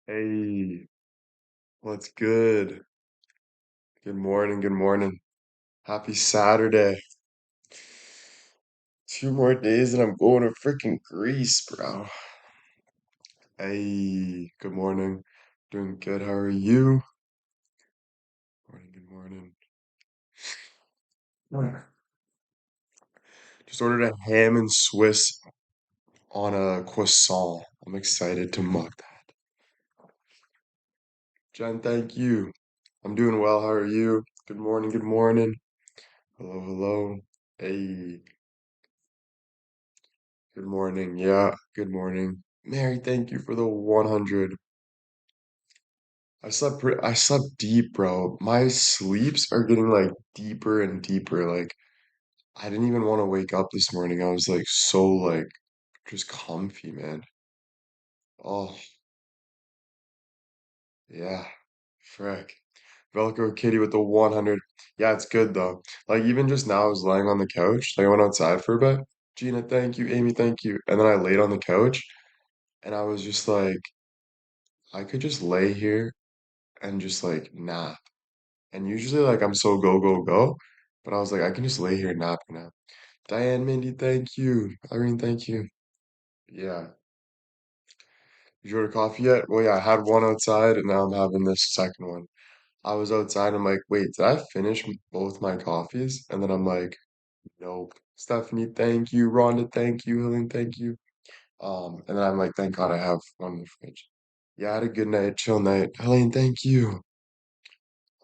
Hey, what's good? Good morning, good morning. Happy Saturday. 2 more days and I'm going to freaking Greece, bro. Hey, good morning. Doing good. How are you? Morning, good morning. Yeah. Just ordered a ham and Swiss on a croissant. I'm excited to mug that. Jen, thank you. I'm doing well. How are you? Good morning, good morning. Hello, hello. Hey, good morning. Yeah, good morning. Mary, thank you for the 100. I slept deep, bro. My sleeps are getting like deeper and deeper. Like I didn't even want to wake up this morning. I was like so like just comfy, man. Oh, yeah. Frick. Velcro Kitty with the 100. Yeah, it's good though. Like even just now I was laying on the couch. Like I went outside for a bit. Gina, thank you. Amy, thank you. And then I laid on the couch and I was just like I could just lay here and just like nap. And usually like I'm so go go go, but I was like I can just lay here and nap now. Diane, Mindy, thank you. Irene, thank you. Yeah. Did you order coffee yet? Well, yeah, I had one outside and now I'm having this second one. I was outside, I'm like, wait, did I finish both my coffees? And then I'm like, nope. Stephanie, thank you. Rhonda, thank you. Helene, thank you. And then I'm like, thank God I have one in the fridge. Yeah, I had a good night, chill night. Helene, thank you.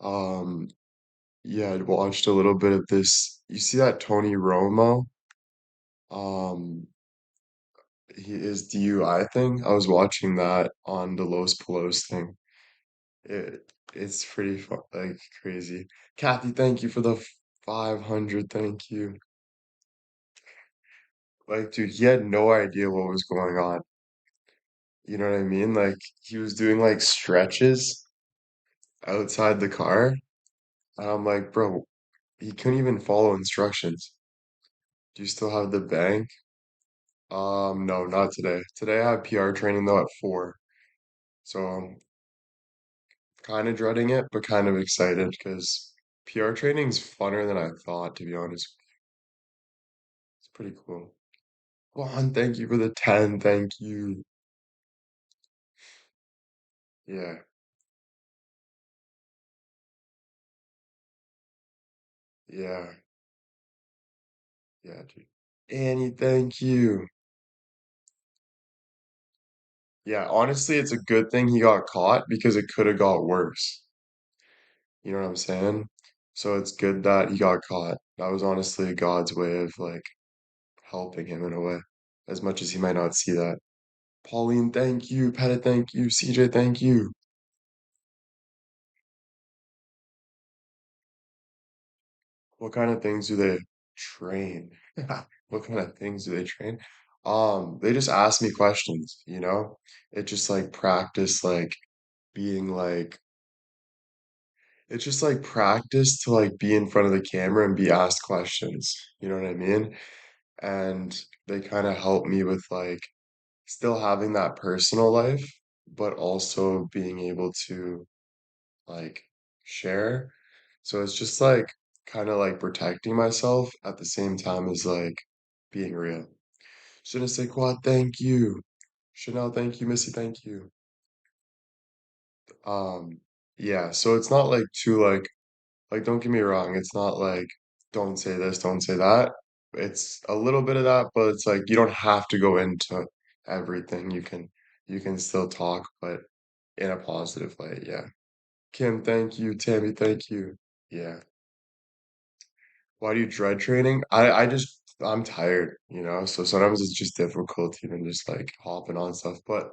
Um, yeah, I watched a little bit of this. You see that Tony Romo? Um, his DUI thing. I was watching that on the Los Polos thing. It's pretty fun, like crazy. Kathy, thank you for the 500. Thank you. Like, dude, he had no idea what was going on. You know what I mean? Like, he was doing like stretches outside the car. And I'm like, bro, he couldn't even follow instructions. Do you still have the bank? No, not today. Today I have PR training though at 4. So I'm kind of dreading it, but kind of excited because PR training's funner than I thought, to be honest. It's pretty cool. Juan, thank you for the 10. Thank you. Yeah, yeah, yeah, dude. Annie, thank you. Yeah, honestly, it's a good thing he got caught because it could have got worse. You know what I'm saying? So it's good that he got caught. That was honestly God's way of like helping him in a way, as much as he might not see that. Pauline, thank you. Pettit, thank you. CJ, thank you. What kind of things do they train? What kind of things do they train? They just ask me questions, you know? It just like practice like being like it's just like practice to like be in front of the camera and be asked questions. You know what I mean? And they kind of help me with like still having that personal life, but also being able to like share. So it's just like kind of like protecting myself at the same time as like being real. Shouldn't say quad, thank you. Chanel, thank you. Missy, thank you. Um, yeah, so it's not like too like don't get me wrong, it's not like don't say this, don't say that. It's a little bit of that, but it's like you don't have to go into everything. You can still talk, but in a positive way, yeah. Kim, thank you. Tammy, thank you. Yeah. Why do you dread training? I'm tired, you know, so sometimes it's just difficult even just like hopping on stuff. But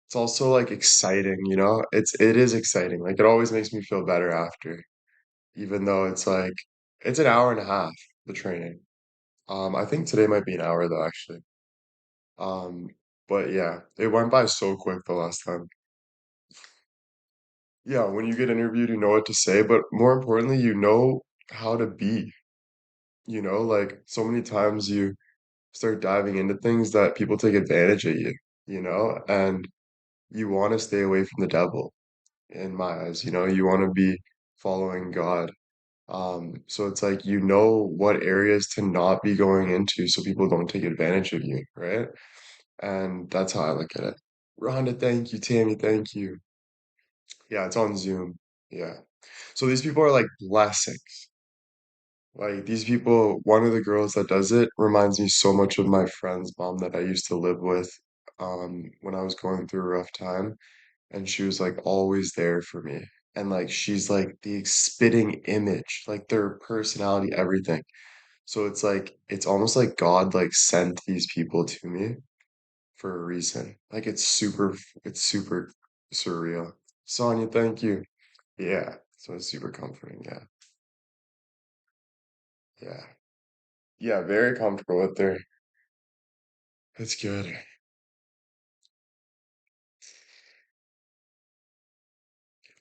It's also like exciting, you know? It is exciting. Like it always makes me feel better after, even though it's like it's an hour and a half, the training. I think today might be an hour though, actually. Um, but yeah, it went by so quick the last time. Yeah, when you get interviewed, you know what to say, but more importantly, you know how to be, like so many times you start diving into things that people take advantage of you, and you want to stay away from the devil in my eyes, you want to be following God. So it's like you know what areas to not be going into so people don't take advantage of you, right? And that's how I look at it. Rhonda, thank you. Tammy, thank you. Yeah, it's on Zoom. Yeah. So these people are like blessings. Like these people, one of the girls that does it reminds me so much of my friend's mom that I used to live with when I was going through a rough time. And she was like always there for me. And like she's like the spitting image, like their personality, everything. So it's like it's almost like God like sent these people to me for a reason. Like it's super surreal. Sonia, thank you. Yeah. So it's super comforting. Yeah. Yeah. Yeah, very comfortable with their That's good.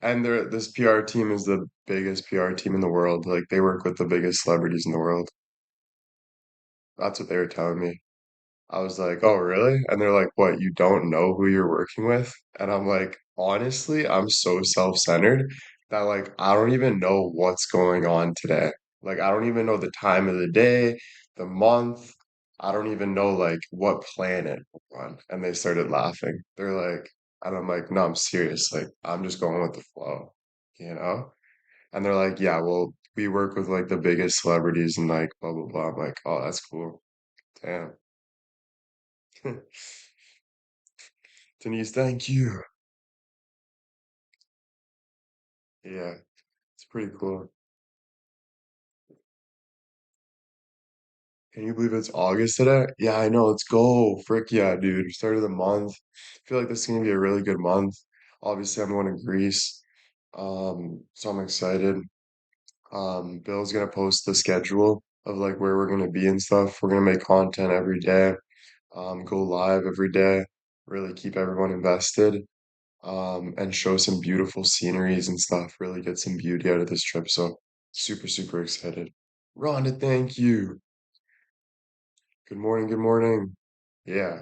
And this PR team is the biggest PR team in the world. Like they work with the biggest celebrities in the world. That's what they were telling me. I was like, "Oh, really?" And they're like, "What, you don't know who you're working with?" And I'm like, "Honestly, I'm so self-centered that like I don't even know what's going on today. Like I don't even know the time of the day, the month. I don't even know like what planet we're on." And they started laughing. They're like, and I'm like, "No, I'm serious. Like I'm just going with the flow, you know?" And they're like, "Yeah, well, we work with like the biggest celebrities and like blah blah blah." I'm like, "Oh, that's cool. Damn." Denise, thank you. Yeah, it's pretty cool. Can you believe it's August today? Yeah, I know. Let's go. Frick yeah, dude. Start of the month. I feel like this is gonna be a really good month. Obviously, I'm going to Greece. So I'm excited. Bill's gonna post the schedule of like where we're gonna be and stuff. We're gonna make content every day, go live every day, really keep everyone invested, and show some beautiful sceneries and stuff, really get some beauty out of this trip. So super, super excited. Rhonda, thank you. Good morning, good morning. Yeah,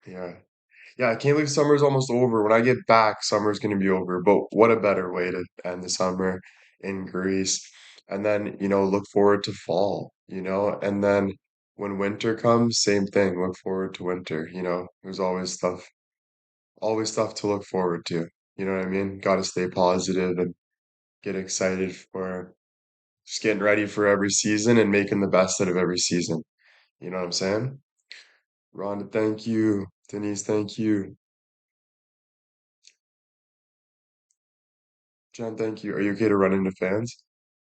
yeah. Yeah, I can't believe summer's almost over. When I get back, summer's gonna be over. But what a better way to end the summer in Greece. And then, look forward to fall, and then when winter comes, same thing. Look forward to winter. There's always stuff to look forward to. You know what I mean? Gotta stay positive and get excited for just getting ready for every season and making the best out of every season. You know what I'm saying? Rhonda, thank you. Denise, thank you. Jen, thank you. Are you okay to run into fans?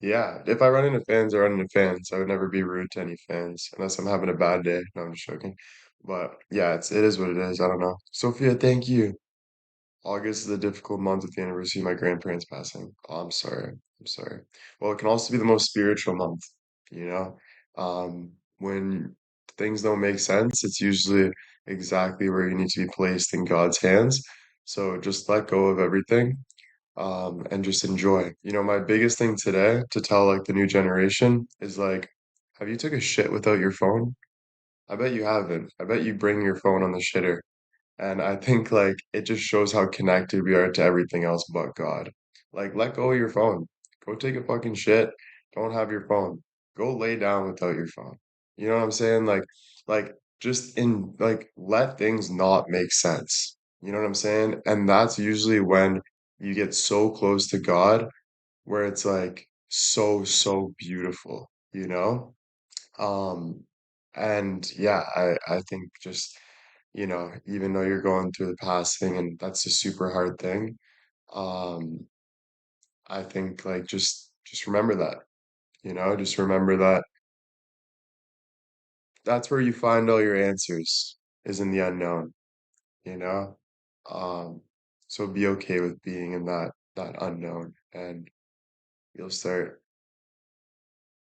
Yeah, if I run into fans, I run into fans. I would never be rude to any fans unless I'm having a bad day. No, I'm just joking. But yeah, it is what it is. I don't know. Sophia, thank you. August is a difficult month with the anniversary of my grandparents passing. Oh, I'm sorry. I'm sorry. Well, it can also be the most spiritual month, you know? When things don't make sense, it's usually exactly where you need to be placed in God's hands. So just let go of everything, and just enjoy. My biggest thing today to tell like the new generation is like, have you took a shit without your phone? I bet you haven't. I bet you bring your phone on the shitter. And I think like it just shows how connected we are to everything else but God. Like let go of your phone. Go take a fucking shit. Don't have your phone. Go lay down without your phone. You know what I'm saying? Like just in like let things not make sense. You know what I'm saying? And that's usually when you get so close to God where it's like so, so beautiful, you know? Um, and yeah, I think just, even though you're going through the passing and that's a super hard thing, um, I think like just remember that, just remember that that's where you find all your answers is in the unknown, you know? Um, so be okay with being in that unknown, and you'll start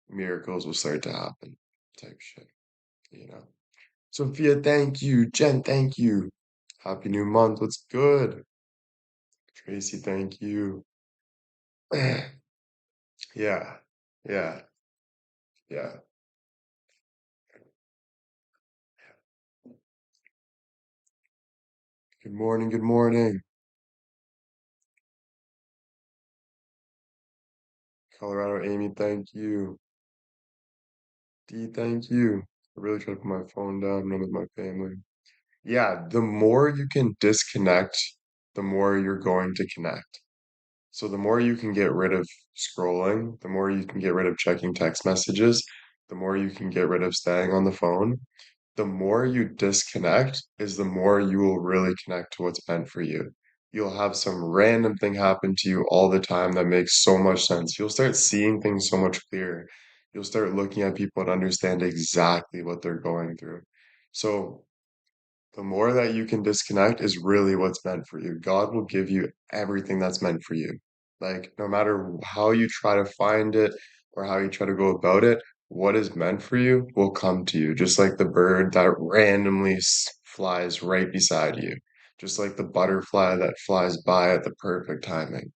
miracles will start to happen, type shit, you know. Sophia, thank you. Jen, thank you. Happy new month. What's good? Tracy, thank you. Yeah, yeah, yeah. Good morning, good morning. Colorado Amy, thank you. D, thank you. I really try to put my phone down, run with my family. Yeah, the more you can disconnect, the more you're going to connect. So the more you can get rid of scrolling, the more you can get rid of checking text messages, the more you can get rid of staying on the phone, the more you disconnect is the more you will really connect to what's meant for you. You'll have some random thing happen to you all the time that makes so much sense. You'll start seeing things so much clearer. You'll start looking at people and understand exactly what they're going through. So the more that you can disconnect is really what's meant for you. God will give you everything that's meant for you. Like, no matter how you try to find it or how you try to go about it, what is meant for you will come to you, just like the bird that randomly flies right beside you, just like the butterfly that flies by at the perfect timing,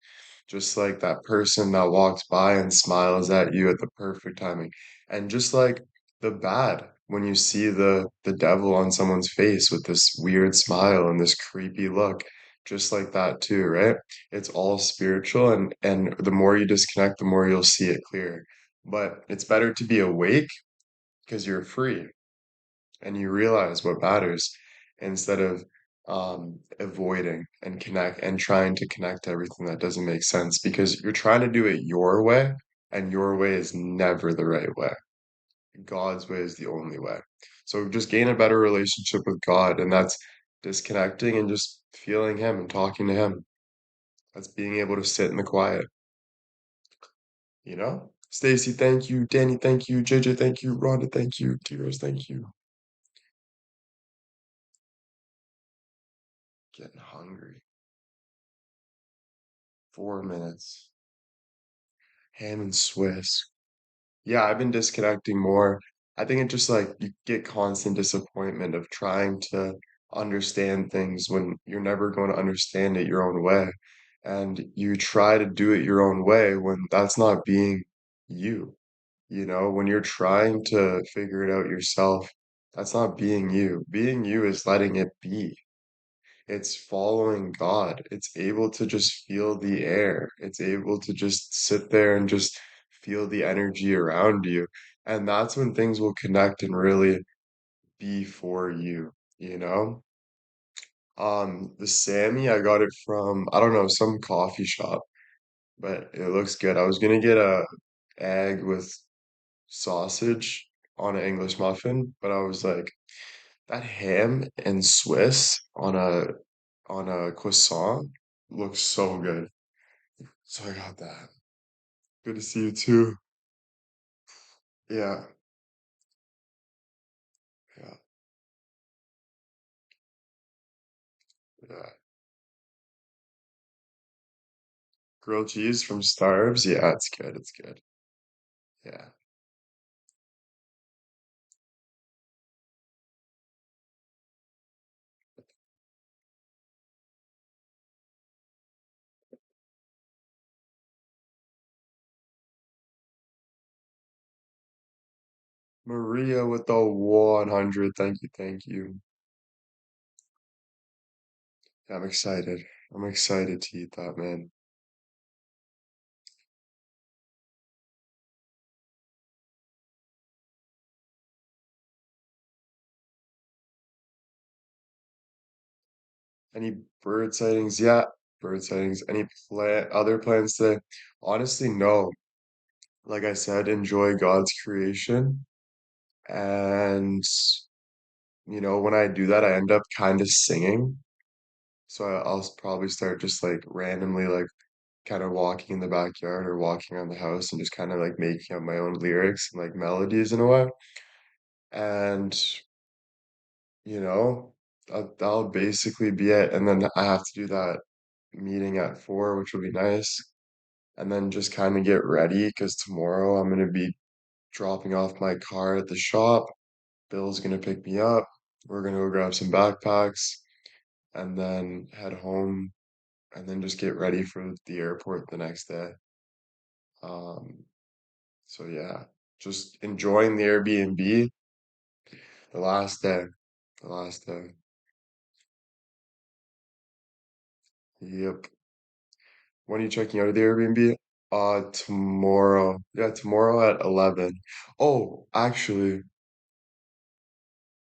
just like that person that walks by and smiles at you at the perfect timing, and just like the bad when you see the devil on someone's face with this weird smile and this creepy look, just like that too, right? It's all spiritual, and the more you disconnect, the more you'll see it clear. But it's better to be awake because you're free and you realize what matters instead of avoiding and connect and trying to connect to everything that doesn't make sense because you're trying to do it your way, and your way is never the right way. God's way is the only way. So just gain a better relationship with God, and that's disconnecting and just feeling Him and talking to Him. That's being able to sit in the quiet, you know? Stacy, thank you. Danny, thank you. JJ, thank you. Rhonda, thank you. T-Rose, thank you. Getting hungry. 4 minutes. Ham and Swiss. Yeah, I've been disconnecting more. I think it just like you get constant disappointment of trying to understand things when you're never going to understand it your own way. And you try to do it your own way when that's not being you. You know, when you're trying to figure it out yourself, that's not being you. Being you is letting it be. It's following God. It's able to just feel the air. It's able to just sit there and just feel the energy around you. And that's when things will connect and really be for you, you know? The Sammy, I got it from, I don't know, some coffee shop, but it looks good. I was gonna get a egg with sausage on an English muffin, but I was like, that ham and Swiss on a croissant looks so good. So I got that. Good to see you too. Yeah, yeah, yeah. Grilled cheese from Starves. Yeah, it's good. It's good. Yeah. Maria with the 100. Thank you. Thank you. Yeah, I'm excited. I'm excited to eat that, man. Any bird sightings? Yeah, bird sightings. Any other plans today? Honestly, no. Like I said, enjoy God's creation. And, when I do that, I end up kind of singing. So I'll probably start just like randomly, like kind of walking in the backyard or walking around the house and just kind of like making up my own lyrics and like melodies in a way. And, you know, that'll basically be it. And then I have to do that meeting at 4, which will be nice. And then just kind of get ready because tomorrow I'm gonna be dropping off my car at the shop. Bill's gonna pick me up. We're gonna go grab some backpacks and then head home and then just get ready for the airport the next day. Um, so yeah, just enjoying the Airbnb the last day. The last day. Yep. When are you checking out of the Airbnb? Tomorrow. Yeah, tomorrow at 11. Oh, actually,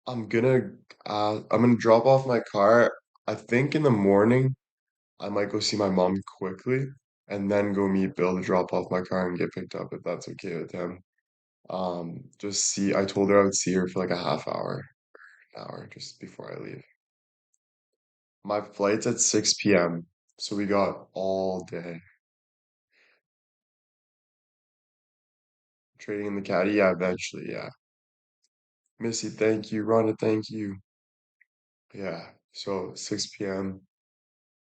I'm gonna I'm gonna drop off my car. I think in the morning I might go see my mom quickly and then go meet Bill to drop off my car and get picked up if that's okay with him. Just see, I told her I would see her for like a half hour, an hour just before I leave. My flight's at 6 p.m., so we got all day. Trading in the caddy, yeah, eventually, yeah. Missy, thank you. Rhonda, thank you. Yeah, so 6 p.m.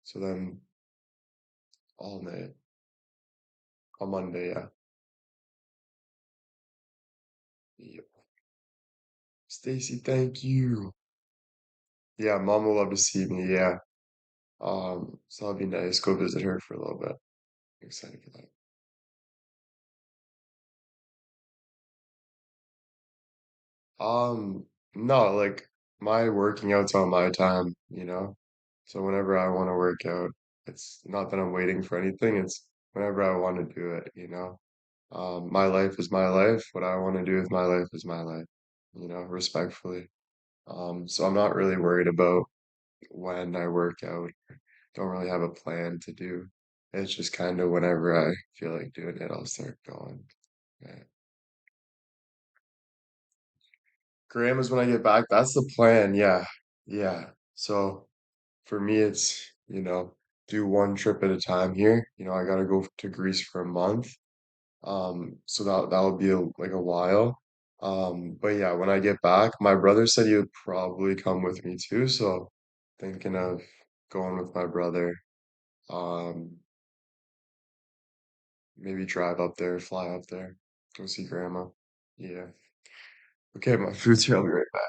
So then all night on Monday, yeah. Yep. Stacy, thank you. Yeah, mom will love to see me, yeah. So that'll be nice. Go visit her for a little bit. Excited for that. No, like my working out's on my time. So whenever I want to work out, it's not that I'm waiting for anything, it's whenever I want to do it. My life is my life. What I want to do with my life is my life, respectfully. So I'm not really worried about when I work out. Don't really have a plan to do. It's just kind of whenever I feel like doing it, I'll start going. Yeah. Graham is when I get back. That's the plan. Yeah. Yeah. So for me, it's do one trip at a time here. I gotta go to Greece for a month. So that would be like a while. But yeah, when I get back, my brother said he would probably come with me too. So thinking of going with my brother. Um, maybe drive up there, fly up there, go see grandma. Yeah. Okay, my food's here. I'll be right back.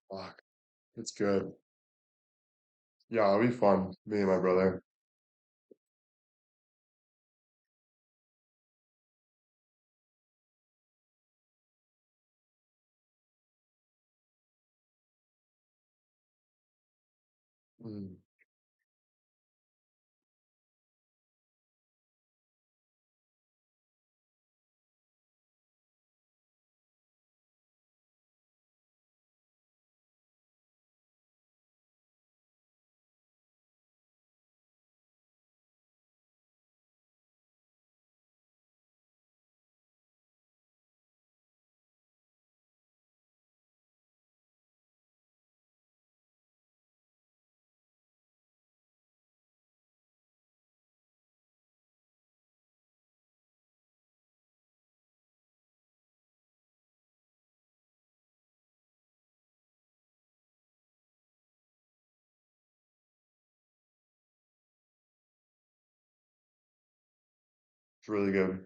Fuck, it's good. Yeah, it'll be fun. Me and my brother. Mm. It's really good.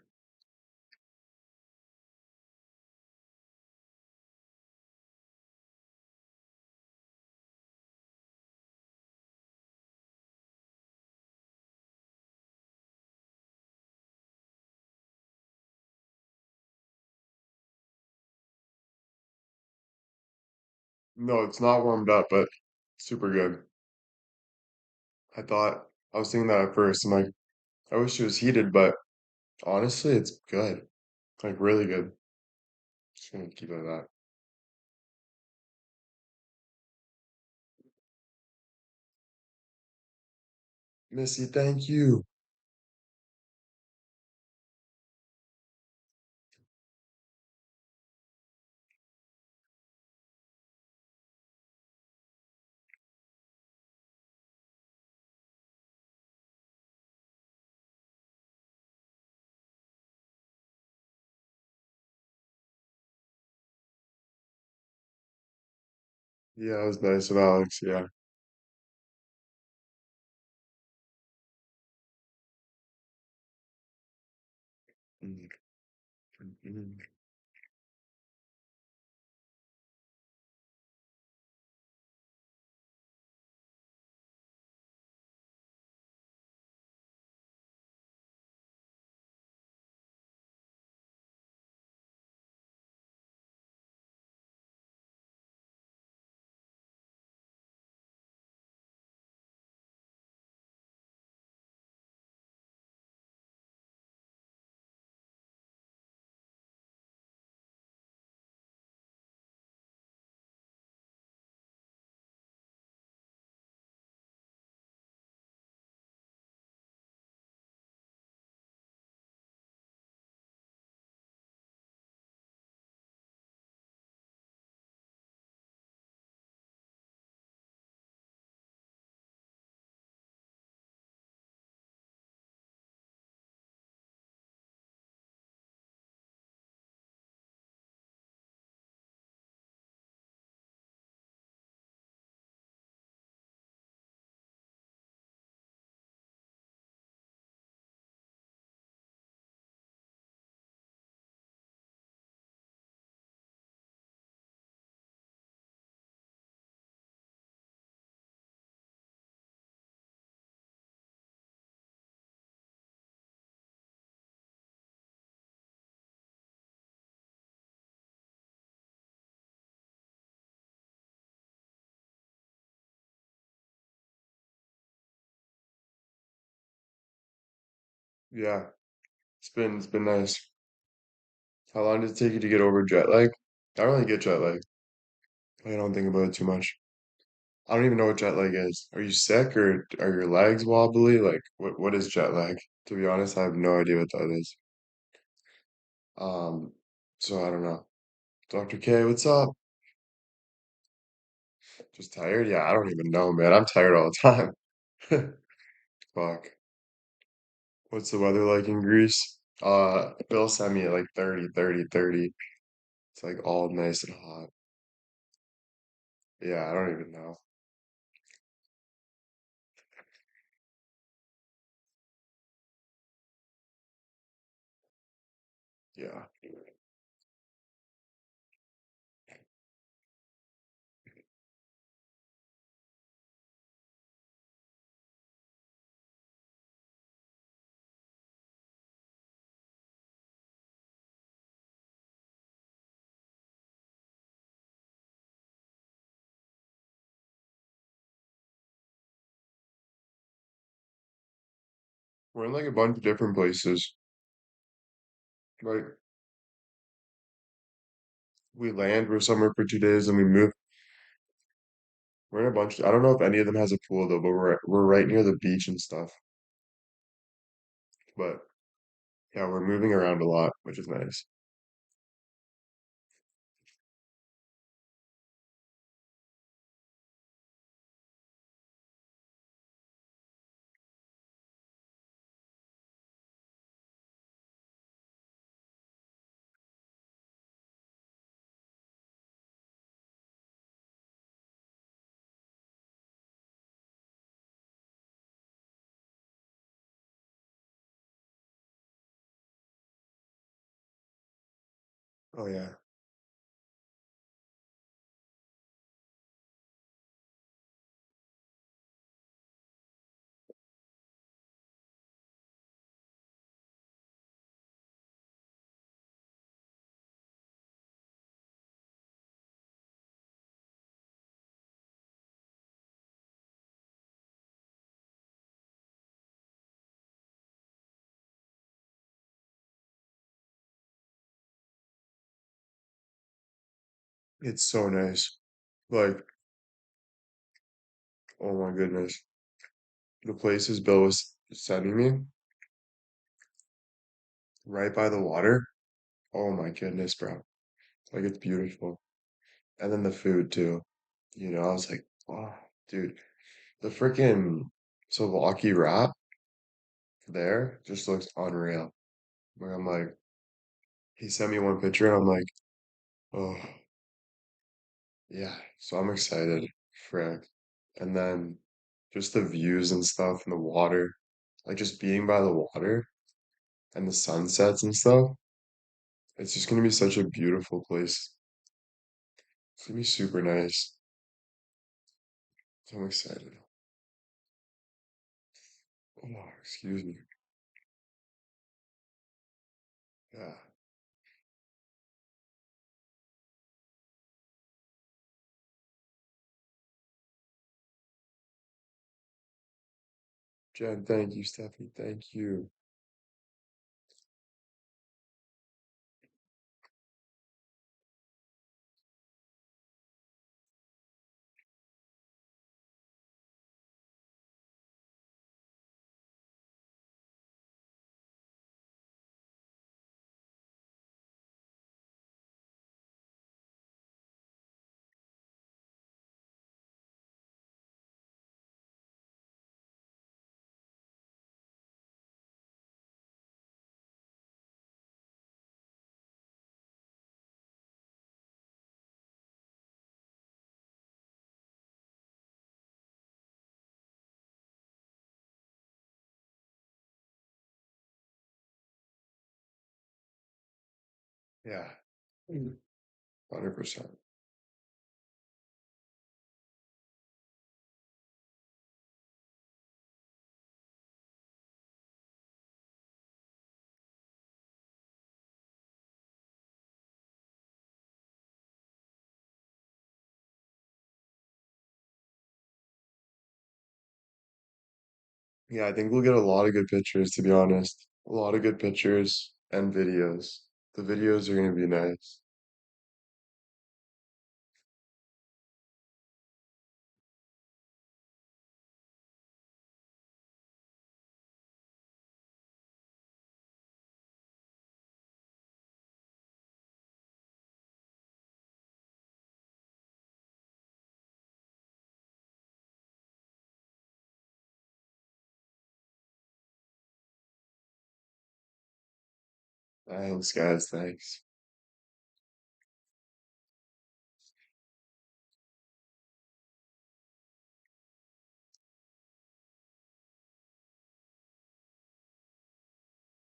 No, it's not warmed up, but super good. I was thinking that at first. I'm like, I wish it was heated, but honestly, it's good. Like really good. Just gonna keep it at that. Missy, thank you. Yeah, it was nice of Alex. Yeah. Mm, mm, mm. Yeah, it's been nice. How long did it take you to get over jet lag? I don't really get jet lag. I don't think about it too much. I don't even know what jet lag is. Are you sick or are your legs wobbly? Like what is jet lag? To be honest, I have no idea what that is. Um, so I don't know. Dr. K, what's up? Just tired? Yeah, I don't even know, man. I'm tired all the time. Fuck. What's the weather like in Greece? Bill sent me at like 30, 30, 30. It's like all nice and hot. Yeah, I don't even know. Yeah. We're in like a bunch of different places. Like we land, we're somewhere for 2 days, and we move. We're in a bunch. I don't know if any of them has a pool though, but we're right near the beach and stuff. But yeah, we're moving around a lot, which is nice. Oh yeah. It's so nice. Like, oh my goodness. The places Bill was sending me right by the water. Oh my goodness, bro. Like it's beautiful. And then the food too. I was like, oh, dude, the freaking Slovakia wrap there just looks unreal. Where I'm like, he sent me one picture and I'm like, oh, yeah. So I'm excited for it. And then just the views and stuff and the water, like just being by the water and the sunsets and stuff. It's just gonna be such a beautiful place. It's gonna be super nice. So I'm excited. Oh, excuse me. Yeah. Jen, thank you. Stephanie, thank you. Yeah. 100%. Yeah, I think we'll get a lot of good pictures, to be honest. A lot of good pictures and videos. The videos are gonna be nice. Thanks, guys. Thanks.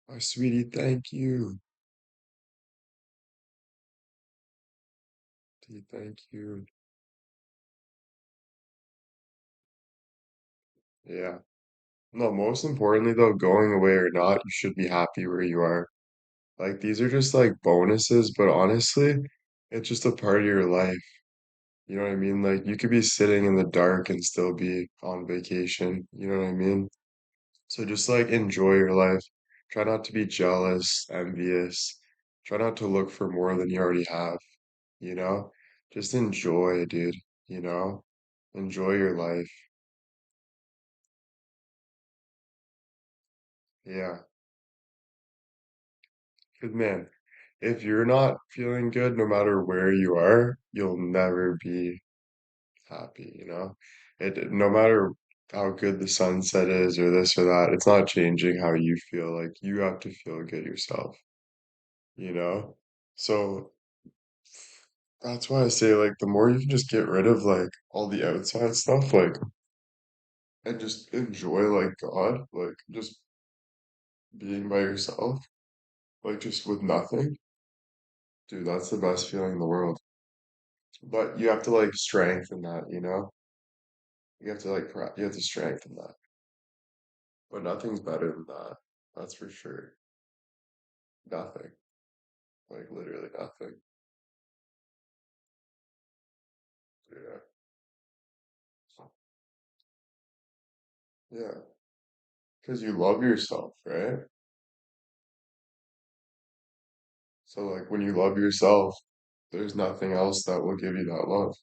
Oh, sweetie, thank you. Thank you. Yeah. No, most importantly though, going away or not, you should be happy where you are. Like these are just like bonuses, but honestly, it's just a part of your life. You know what I mean? Like you could be sitting in the dark and still be on vacation. You know what I mean? So just like enjoy your life. Try not to be jealous, envious. Try not to look for more than you already have, you know? Just enjoy, dude, you know? Enjoy your life. Yeah. Good man. If you're not feeling good, no matter where you are, you'll never be happy, you know? No matter how good the sunset is or this or that, it's not changing how you feel. Like you have to feel good yourself, you know? So that's why I say like the more you can just get rid of like all the outside stuff, like and just enjoy like God, like just being by yourself, like just with nothing, dude, that's the best feeling in the world. But you have to like strengthen that, you know? You have to you have to strengthen that. But nothing's better than that. That's for sure. Nothing. Like literally nothing. Yeah. Yeah. Because you love yourself, right? So like when you love yourself, There's nothing else that will give you that love.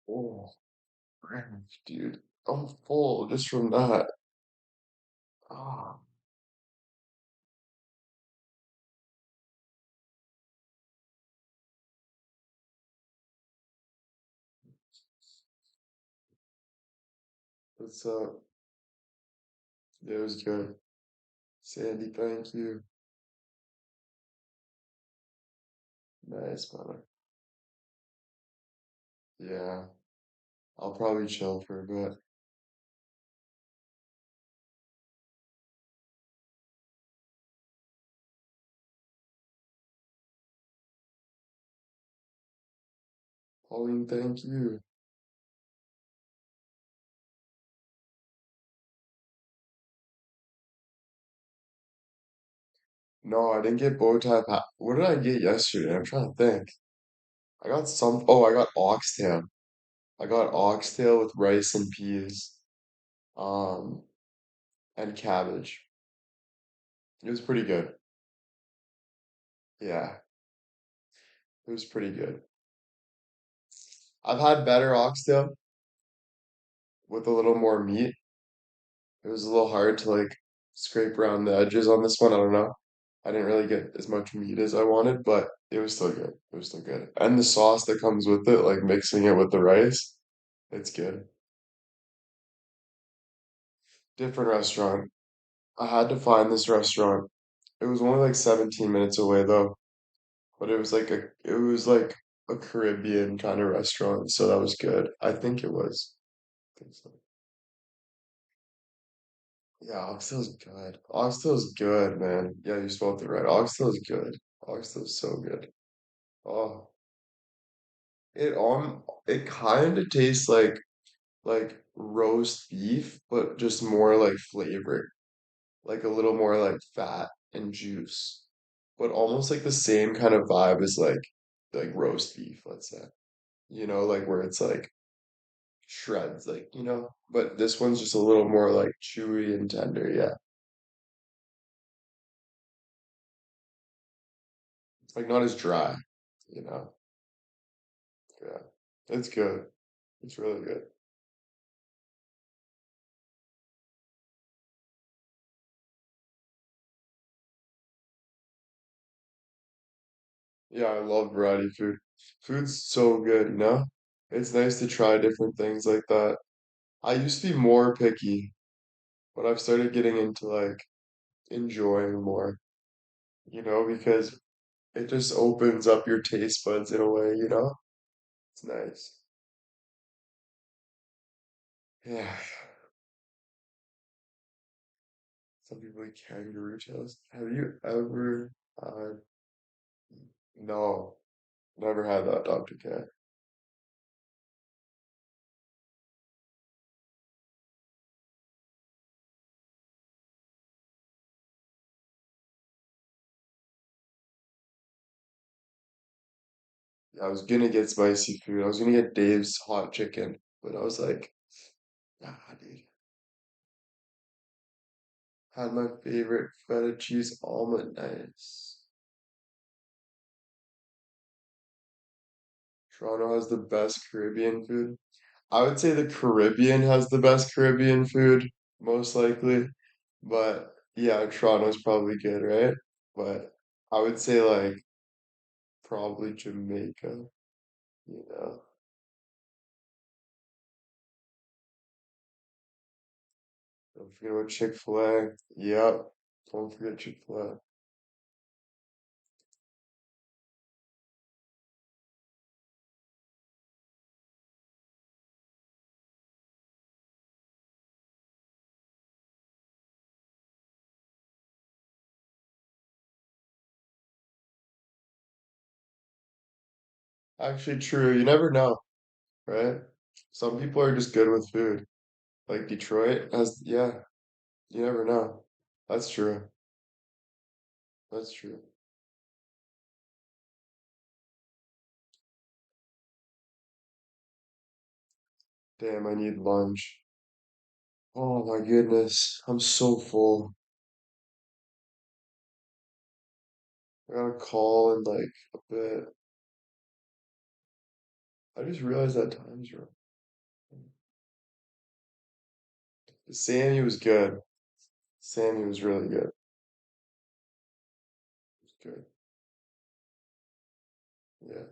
Oh, man, dude, I'm full just from that. Ah, what's up? Yeah, it was good. Sandy, thank you. Nice, man. Yeah, I'll probably chill for a bit. Pauline, thank you. No, I didn't get bow tie. What did I get yesterday? I'm trying to think. I got some. Oh, I got oxtail. I got oxtail with rice and peas, um, and cabbage. It was pretty good. Yeah, it was pretty good. I've had better oxtail with a little more meat. It was a little hard to like scrape around the edges on this one. I don't know. I didn't really get as much meat as I wanted, but it was still good. It was still good. And the sauce that comes with it, like mixing it with the rice, it's good. Different restaurant. I had to find this restaurant. It was only like 17 minutes away though, but it was like a Caribbean kind of restaurant, so that was good. I think it was. I think so. Yeah, oxtail's good. Oxtail's good, man. Yeah, you spelled it right. Oxtail's good. Oxtail's so good. Oh, it kind of tastes like roast beef, but just more like flavor, like a little more like fat and juice, but almost like the same kind of vibe as like roast beef, let's say. Like where it's like shreds, like, but this one's just a little more like chewy and tender, yeah. It's like not as dry, you know. Yeah. It's good. It's really good. Yeah, I love variety food. Food's so good, you know? It's nice to try different things like that. I used to be more picky, but I've started getting into like enjoying more, because it just opens up your taste buds in a way, you know? It's nice. Yeah. Some people eat kangaroo tails. Have you ever, uh, no, never had that, Dr. Cat. I was gonna get spicy food. I was gonna get Dave's hot chicken, but I was like, nah, dude. Had my favorite feta cheese almond nice. Toronto has the best Caribbean food. I would say the Caribbean has the best Caribbean food, most likely. But yeah, Toronto's probably good, right? But I would say like probably Jamaica, you know. Don't forget about Chick-fil-A. Yep. Don't forget Chick-fil-A. Actually, true. You never know, right? Some people are just good with food. Like Detroit has, yeah, you never know. That's true. That's true. Damn, I need lunch. Oh my goodness. I'm so full. I got a call in like a bit. I just realized that time's wrong. Sammy was good. Sammy was really good. Good. Yeah.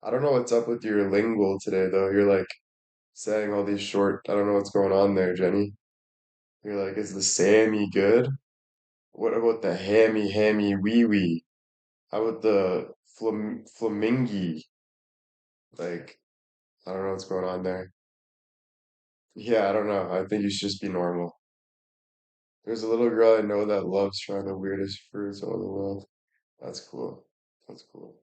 I don't know what's up with your lingual today, though. You're like saying all these short, I don't know what's going on there, Jenny. You're like, is the Sammy good? What about the hammy wee wee? How about the flamingy? Like, I don't know what's going on there. Yeah, I don't know. I think you should just be normal. There's a little girl I know that loves trying the weirdest fruits all in the world. That's cool. That's cool.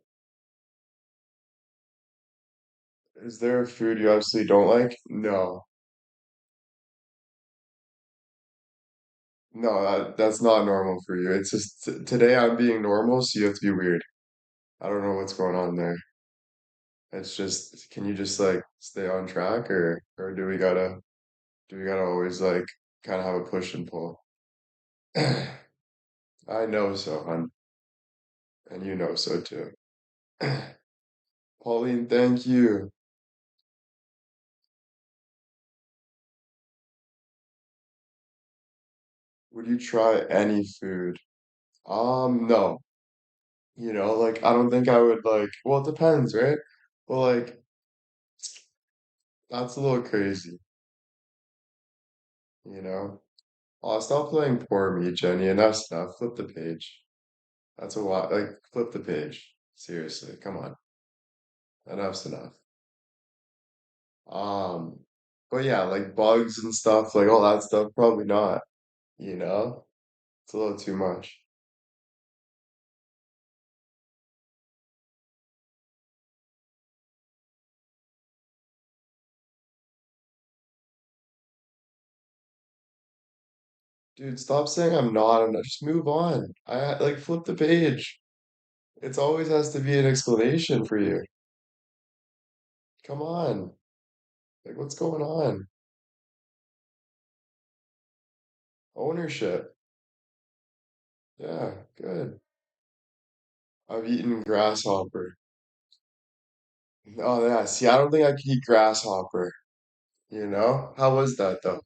Is there a food you absolutely don't like? No. No, that's not normal for you. It's just today I'm being normal, so you have to be weird. I don't know what's going on there. It's just, can you just like stay on track or do we gotta always like kind of have a push and pull? I know so, hun, and you know so too. Pauline, thank you. Would you try any food? No. Like I don't think I would like, well, it depends, right? Well, like that's a little crazy, you know? Oh, stop playing poor me, Jenny. Enough's enough. Flip the page. That's a lot. Like, flip the page. Seriously, come on. Enough's enough. Um, but yeah, like bugs and stuff, like all that stuff, probably not, you know? It's a little too much. Dude, stop saying I'm not enough. Just move on. Like flip the page. It's always has to be an explanation for you. Come on. Like, what's going on? Ownership. Yeah, good. I've eaten grasshopper. Oh yeah, see, I don't think I could eat grasshopper. How was that though?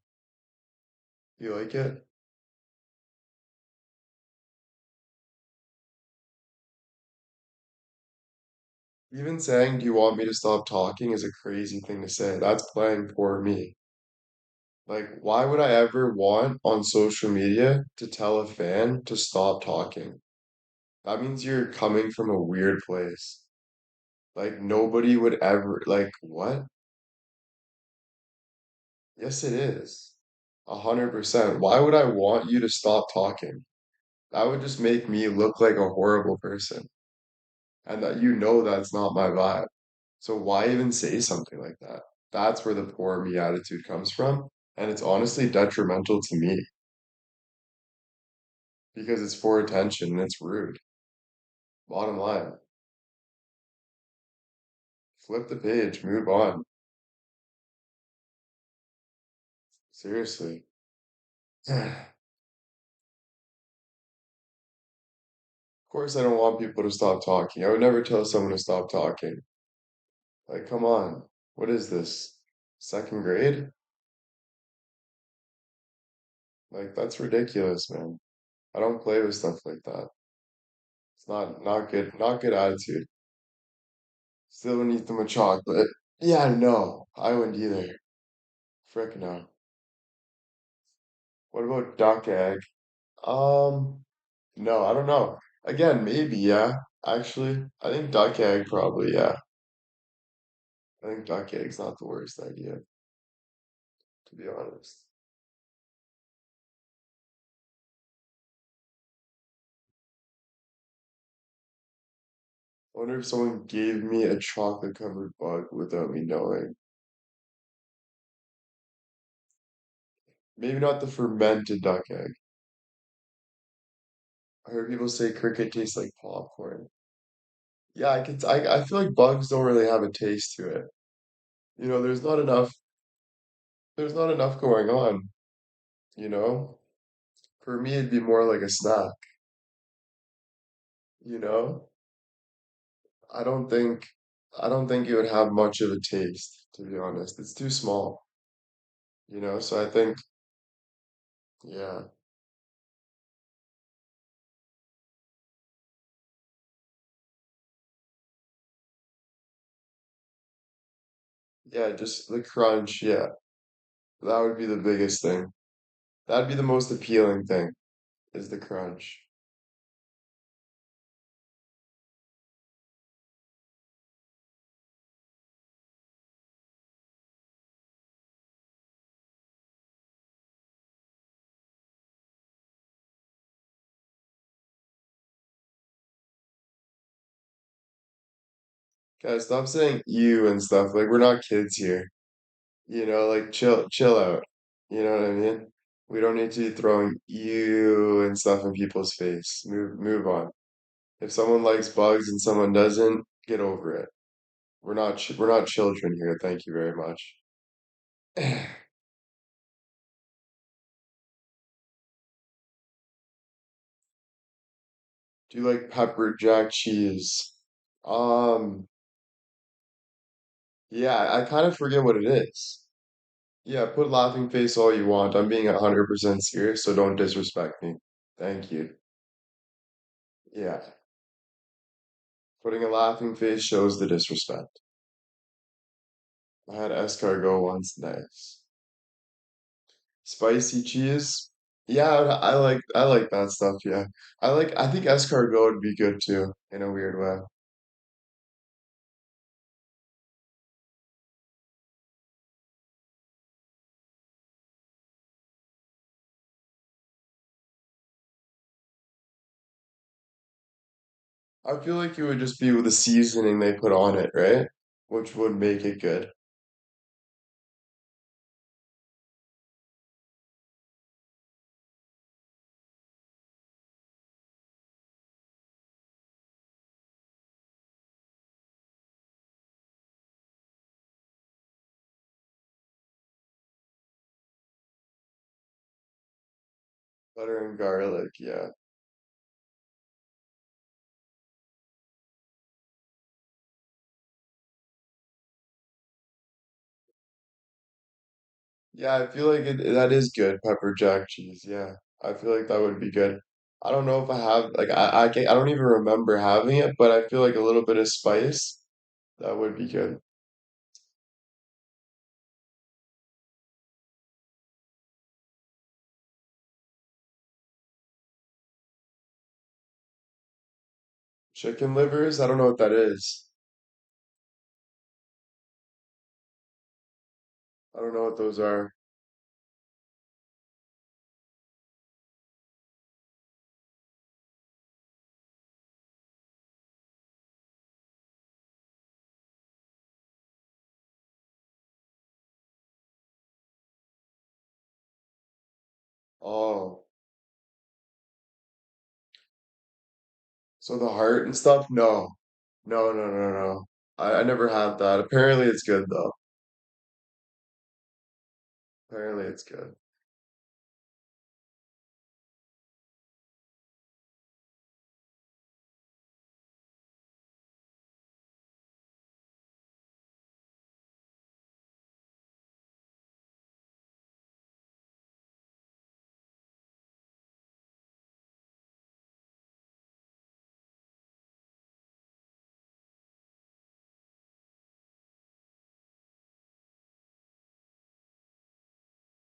You like it? Even saying, do you want me to stop talking is a crazy thing to say. That's playing poor me. Like, why would I ever want on social media to tell a fan to stop talking? That means you're coming from a weird place. Like, nobody would ever, like, what? Yes, it is. 100%. Why would I want you to stop talking? That would just make me look like a horrible person. And that that's not my vibe. So why even say something like that? That's where the poor me attitude comes from. And it's honestly detrimental to me because it's for attention and it's rude. Bottom line, flip the page, move on. Seriously. Of course, I don't want people to stop talking. I would never tell someone to stop talking. Like, come on. What is this? Second grade? Like, that's ridiculous, man. I don't play with stuff like that. It's not good, not good attitude. Still wouldn't eat them with chocolate. Yeah, no, I wouldn't either. Frick no. What about duck egg? Um, no, I don't know. Again, maybe, yeah. Actually, I think duck egg probably, yeah. I think duck egg's not the worst idea, to be honest. I wonder if someone gave me a chocolate covered bug without me knowing. Maybe not the fermented duck egg. I heard people say cricket tastes like popcorn. Yeah, I feel like bugs don't really have a taste to it. You know, there's not enough going on, you know? For me, it'd be more like a snack, you know? I don't think I don't think it would have much of a taste, to be honest. It's too small, you know? So I think, yeah. Yeah, just the crunch, yeah. That would be the biggest thing. That'd be the most appealing thing, is the crunch. Guys, stop saying you and stuff. Like we're not kids here. You know, like chill out. You know what I mean? We don't need to be throwing you and stuff in people's face. Move on. If someone likes bugs and someone doesn't, get over it. We're not children here. Thank you very much. Do you like pepper jack cheese? Um, yeah, I kind of forget what it is. Yeah, put laughing face all you want. I'm being 100% serious, so don't disrespect me. Thank you. Yeah, putting a laughing face shows the disrespect. I had escargot once. Nice. Spicy cheese. Yeah, I like that stuff, yeah. I think escargot would be good too, in a weird way. I feel like it would just be with the seasoning they put on it, right? Which would make it good. Butter and garlic, yeah. Yeah, I feel like that is good, pepper jack cheese. Yeah, I feel like that would be good. I don't know if I have like I don't even remember having it, but I feel like a little bit of spice that would be good. Chicken livers, I don't know what that is. I don't know what those are. Oh, so the heart and stuff? No, no. I never had that. Apparently, it's good though. Apparently, it's good.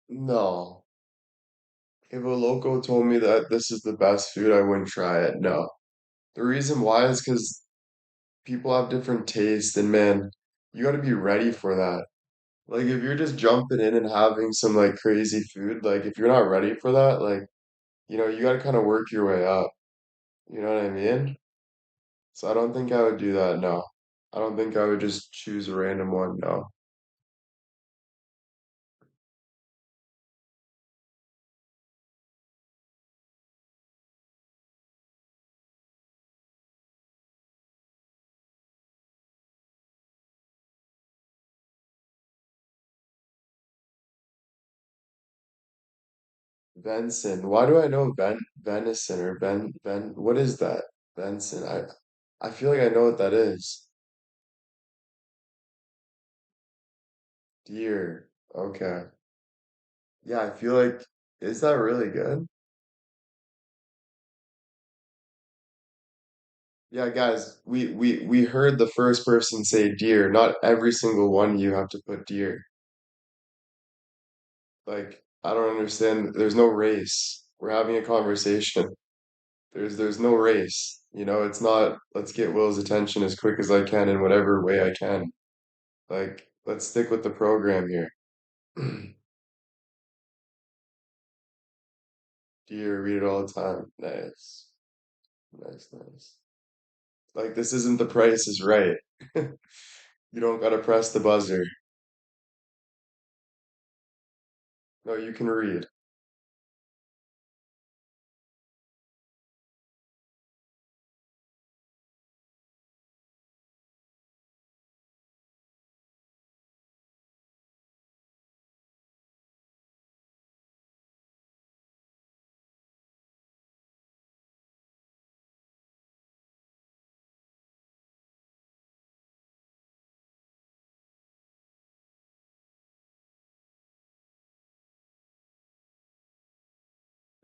No. If a local told me that this is the best food, I wouldn't try it. No. The reason why is because people have different tastes, and man, you got to be ready for that. Like, if you're just jumping in and having some like crazy food, like, if you're not ready for that, like, you got to kind of work your way up. You know what I mean? So I don't think I would do that. No. I don't think I would just choose a random one. No. Venison. Why do I know venison or what is that? Venison. I feel like I know what that is. Deer. Okay. Yeah, I feel like is that really good? Yeah, guys, we heard the first person say deer. Not every single one you have to put deer. Like, I don't understand. There's no race. We're having a conversation. There's no race. It's not let's get Will's attention as quick as I can in whatever way I can. Like, let's stick with the program here. Dear, read it all the time. Nice. Nice, nice. Like, this isn't the price is right. You don't gotta press the buzzer. No, you can read.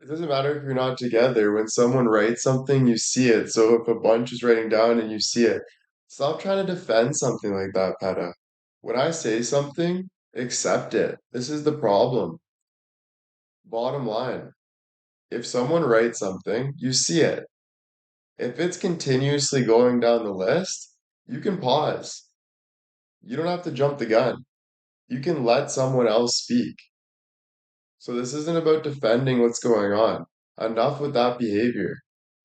It doesn't matter if you're not together. When someone writes something, you see it. So if a bunch is writing down and you see it, stop trying to defend something like that, Peta. When I say something, accept it. This is the problem. Bottom line. If someone writes something, you see it. If it's continuously going down the list, you can pause. You don't have to jump the gun. You can let someone else speak. So this isn't about defending what's going on. Enough with that behavior.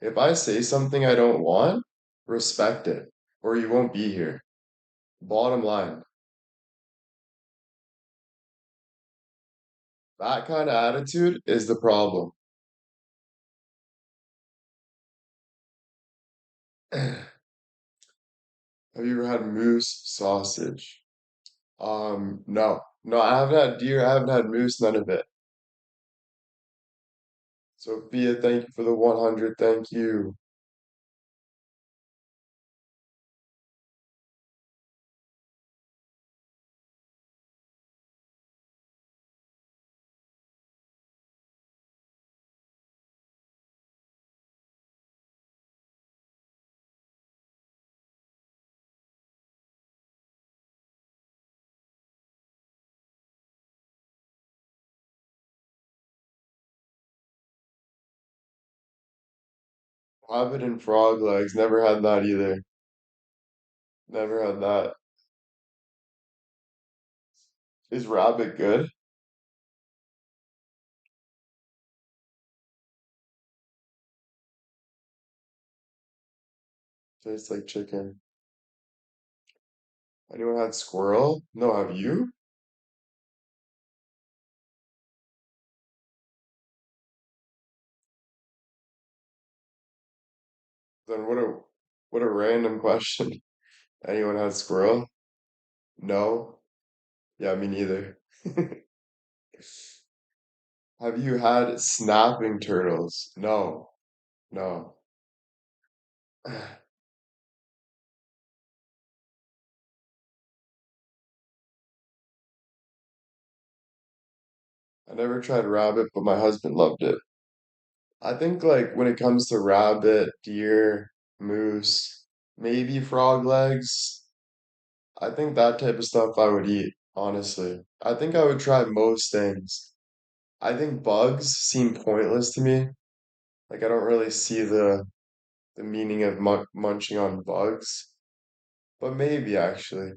If I say something I don't want, respect it, or you won't be here. Bottom line. That kind of attitude is the problem. Have you ever had moose sausage? No. No, I haven't had deer, I haven't had moose, none of it. Sophia, thank you for the 100. Thank you. Rabbit and frog legs, never had that either. Never had that. Is rabbit good? Tastes like chicken. Anyone had squirrel? No, have you? Then what a random question. Anyone had squirrel? No? Yeah, me neither. Have you had snapping turtles? No. No. I never tried rabbit, but my husband loved it. I think like when it comes to rabbit, deer, moose, maybe frog legs, I think that type of stuff I would eat, honestly. I think I would try most things. I think bugs seem pointless to me. Like I don't really see the meaning of munching on bugs. But maybe actually,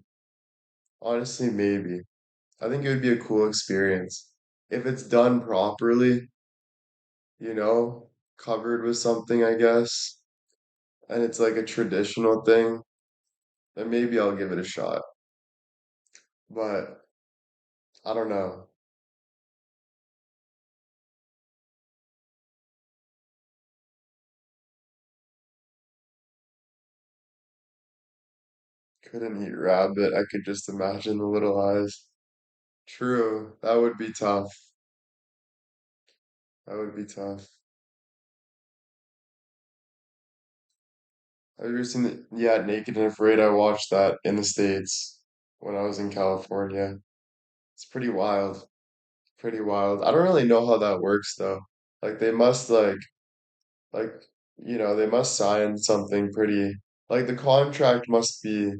honestly, maybe. I think it would be a cool experience if it's done properly, you know, covered with something, I guess, and it's like a traditional thing, then maybe I'll give it a shot. But I don't know. Couldn't eat rabbit. I could just imagine the little eyes. True, that would be tough. That would be tough. Have you ever seen yeah, Naked and Afraid? I watched that in the States when I was in California. It's pretty wild. Pretty wild. I don't really know how that works though. Like they must like they must sign something pretty like the contract must be,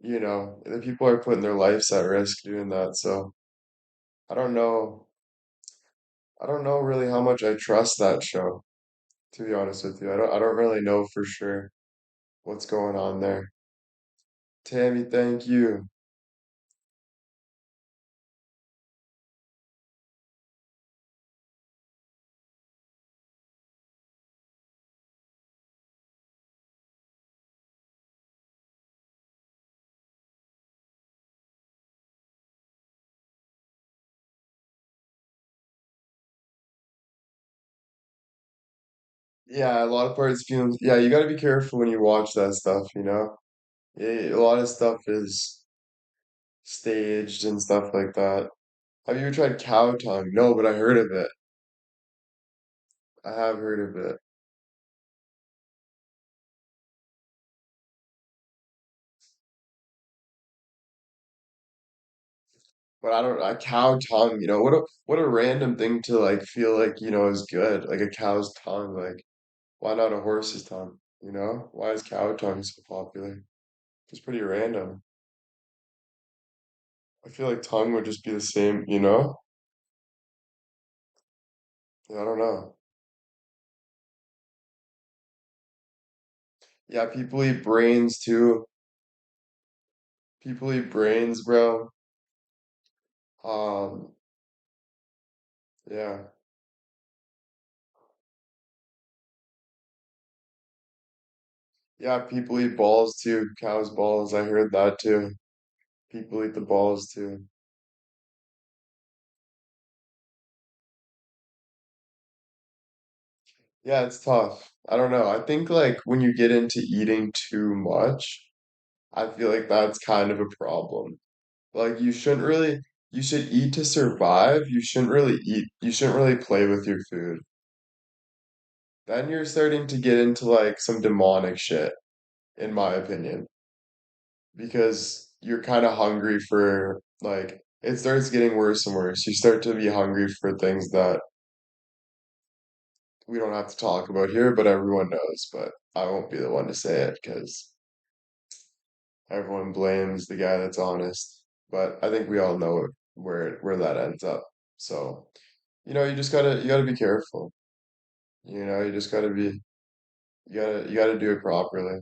the people are putting their lives at risk doing that. So I don't know. I don't know really how much I trust that show, to be honest with you. I don't really know for sure what's going on there. Tammy, thank you. Yeah, a lot of parts feel yeah, you gotta be careful when you watch that stuff, you know? Yeah, a lot of stuff is staged and stuff like that. Have you ever tried cow tongue? No, but I heard of it. I have heard of it. But I don't, a cow tongue, what a random thing to like feel like, is good. Like a cow's tongue, like why not a horse's tongue? Why is cow tongue so popular? It's pretty random. I feel like tongue would just be the same, you know? Yeah, I don't know. Yeah, people eat brains too. People eat brains, bro. Um, yeah. Yeah, people eat balls too. Cow's balls. I heard that too. People eat the balls too. Yeah, it's tough. I don't know. I think like when you get into eating too much, I feel like that's kind of a problem. Like you should eat to survive. You shouldn't really play with your food. Then you're starting to get into like some demonic shit, in my opinion, because you're kind of hungry for like it starts getting worse and worse. You start to be hungry for things that we don't have to talk about here, but everyone knows, but I won't be the one to say it because everyone blames the guy that's honest. But I think we all know where that ends up. So, you gotta be careful. You just gotta be you gotta do it properly.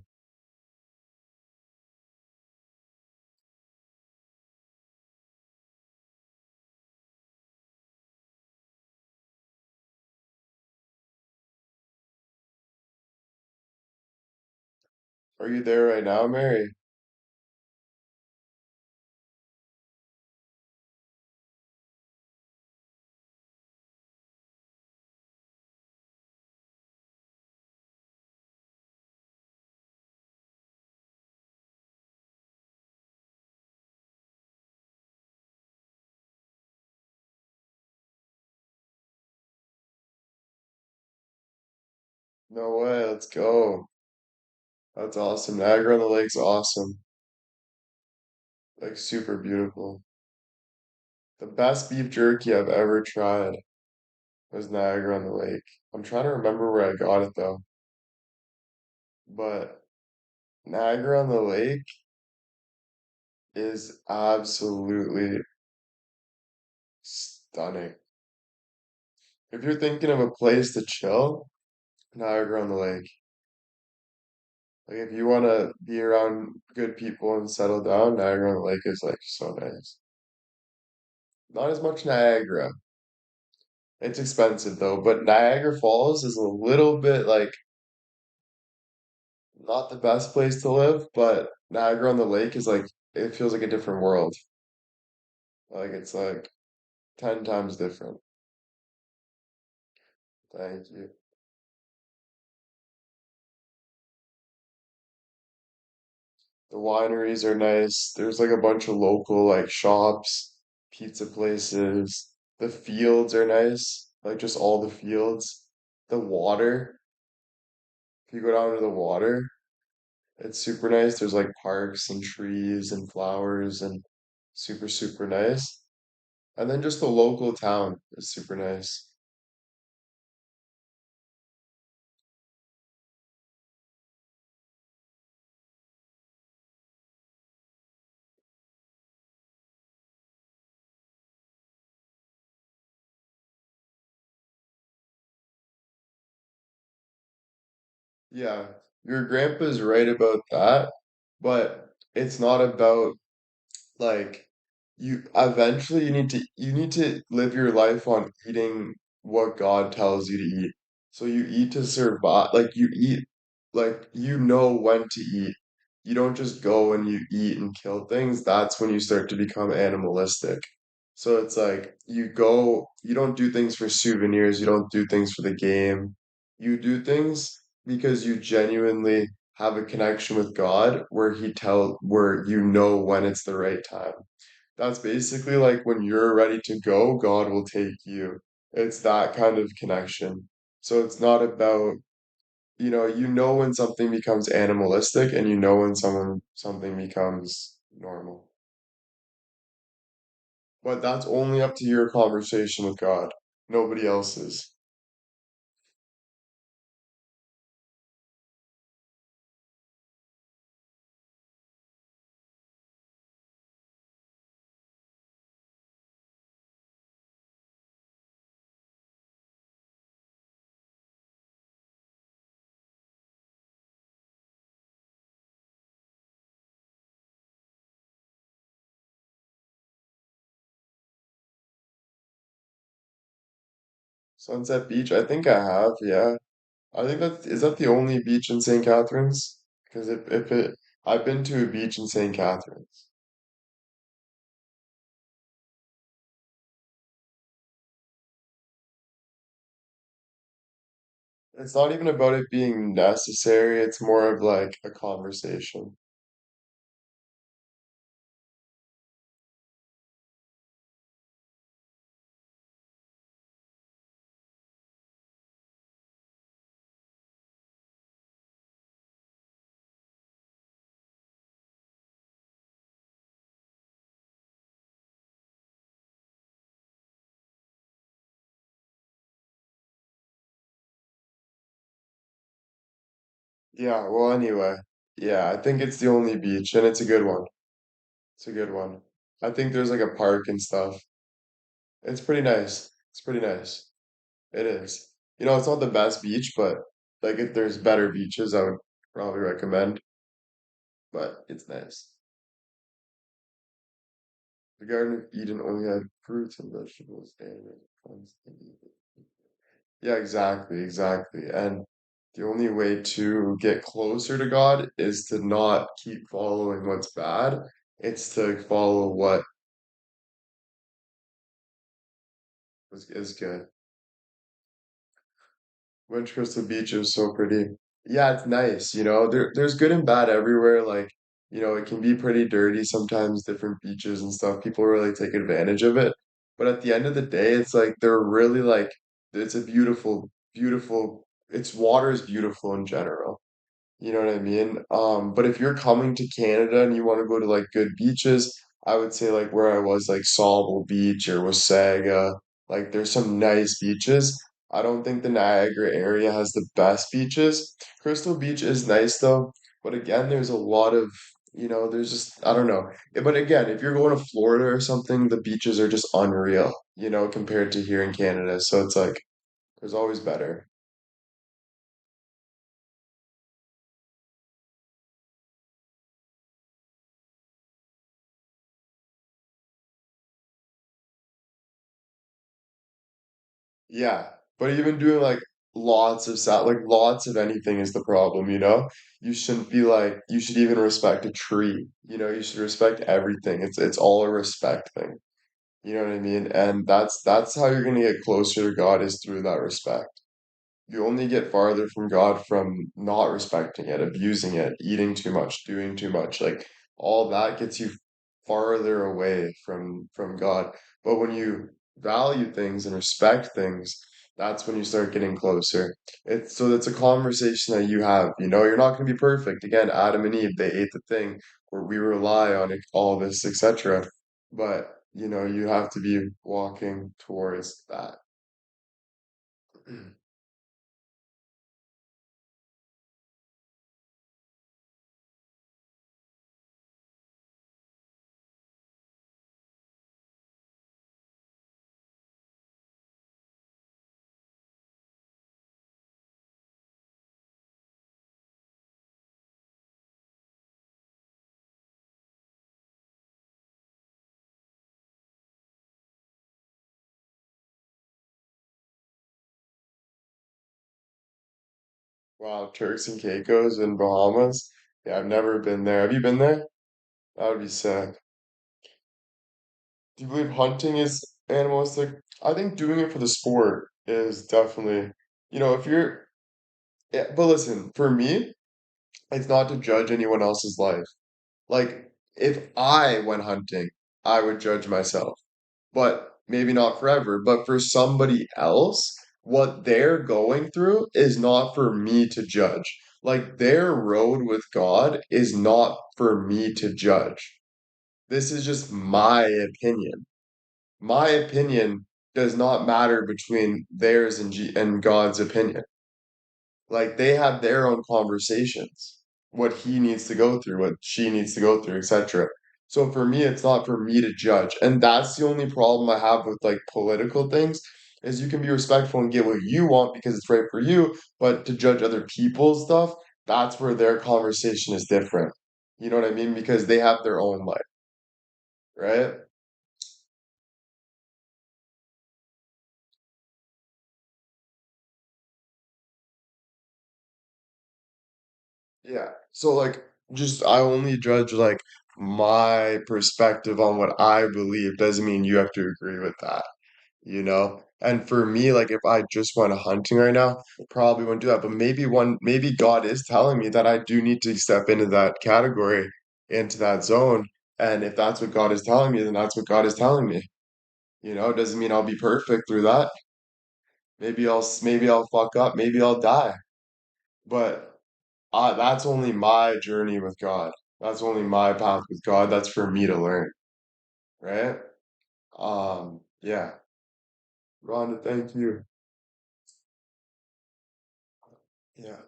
Are you there right now, Mary? No way, let's go. That's awesome. Niagara on the Lake's awesome. Like super beautiful. The best beef jerky I've ever tried was Niagara on the Lake. I'm trying to remember where I got it though. But Niagara on the Lake is absolutely stunning. If you're thinking of a place to chill, Niagara on the Lake. Like if you want to be around good people and settle down, Niagara on the Lake is like so nice. Not as much Niagara. It's expensive though, but Niagara Falls is a little bit like not the best place to live, but Niagara on the Lake is like it feels like a different world. Like it's like 10 times different. Thank you. The wineries are nice. There's like a bunch of local like shops, pizza places. The fields are nice. Like just all the fields. The water, if you go down to the water, it's super nice. There's like parks and trees and flowers and super, super nice. And then just the local town is super nice. Yeah, your grandpa's right about that, but it's not about like you need to live your life on eating what God tells you to eat. So you eat to survive, like you eat like you know when to eat. You don't just go and you eat and kill things. That's when you start to become animalistic. So it's like you don't do things for souvenirs, you don't do things for the game. You do things because you genuinely have a connection with God where you know when it's the right time. That's basically like when you're ready to go, God will take you. It's that kind of connection. So it's not about, you know when something becomes animalistic and you know when something becomes normal. But that's only up to your conversation with God, nobody else's. Sunset Beach, I think I have, yeah. I think is that the only beach in St. Catharines? Because if it, I've been to a beach in St. Catharines. It's not even about it being necessary, it's more of like a conversation. Yeah, well, anyway, yeah, I think it's the only beach, and it's a good one. It's a good one. I think there's like a park and stuff. It's pretty nice. It's pretty nice. It is. It's not the best beach, but like if there's better beaches, I would probably recommend, but it's nice. The Garden of Eden only had fruits and vegetables and plants and yeah, exactly, exactly. And the only way to get closer to God is to not keep following what's bad. It's to follow what is good. Winter Crystal Beach is so pretty. Yeah, it's nice, there's good and bad everywhere. Like, it can be pretty dirty sometimes, different beaches and stuff. People really take advantage of it. But at the end of the day, it's like they're really like it's a beautiful, beautiful, its water is beautiful in general. You know what I mean? But if you're coming to Canada and you want to go to like good beaches, I would say like where I was, like Sauble Beach or Wasaga, like there's some nice beaches. I don't think the Niagara area has the best beaches. Crystal Beach is nice though, but again, there's a lot of, there's just, I don't know. But again, if you're going to Florida or something, the beaches are just unreal, compared to here in Canada. So it's like, There's always better. Yeah, but even doing like lots of like lots of anything is the problem, you know? You shouldn't be like you should even respect a tree, you know? You should respect everything. It's all a respect thing. You know what I mean? And that's how you're gonna get closer to God is through that respect. You only get farther from God from not respecting it, abusing it, eating too much, doing too much. Like all that gets you farther away from God. But when you value things and respect things, that's when you start getting closer. It's so that's a conversation that you have. You know, you're not going to be perfect. Again, Adam and Eve, they ate the thing where we rely on it, all this, etc. But you know, you have to be walking towards that. Wow, Turks and Caicos in Bahamas. Yeah, I've never been there. Have you been there? That would be sick. Do you believe hunting is animalistic? I think doing it for the sport is definitely, you know, if you're, yeah, but listen, for me, it's not to judge anyone else's life. Like, if I went hunting, I would judge myself. But maybe not forever. But for somebody else, what they're going through is not for me to judge. Like their road with God is not for me to judge. This is just my opinion. My opinion does not matter between theirs and God's opinion. Like they have their own conversations, what he needs to go through, what she needs to go through, etc. So for me, it's not for me to judge. And that's the only problem I have with like political things is you can be respectful and get what you want because it's right for you, but to judge other people's stuff, that's where their conversation is different. You know what I mean? Because they have their own life, right? Yeah. So like just I only judge like my perspective on what I believe doesn't mean you have to agree with that, you know? And for me, like if I just went hunting right now, I probably wouldn't do that. But maybe God is telling me that I do need to step into that category, into that zone. And if that's what God is telling me, then that's what God is telling me. You know, it doesn't mean I'll be perfect through that. Maybe I'll fuck up, maybe I'll die. But that's only my journey with God. That's only my path with God. That's for me to learn, right? Yeah. Rhonda, thank you. Yeah.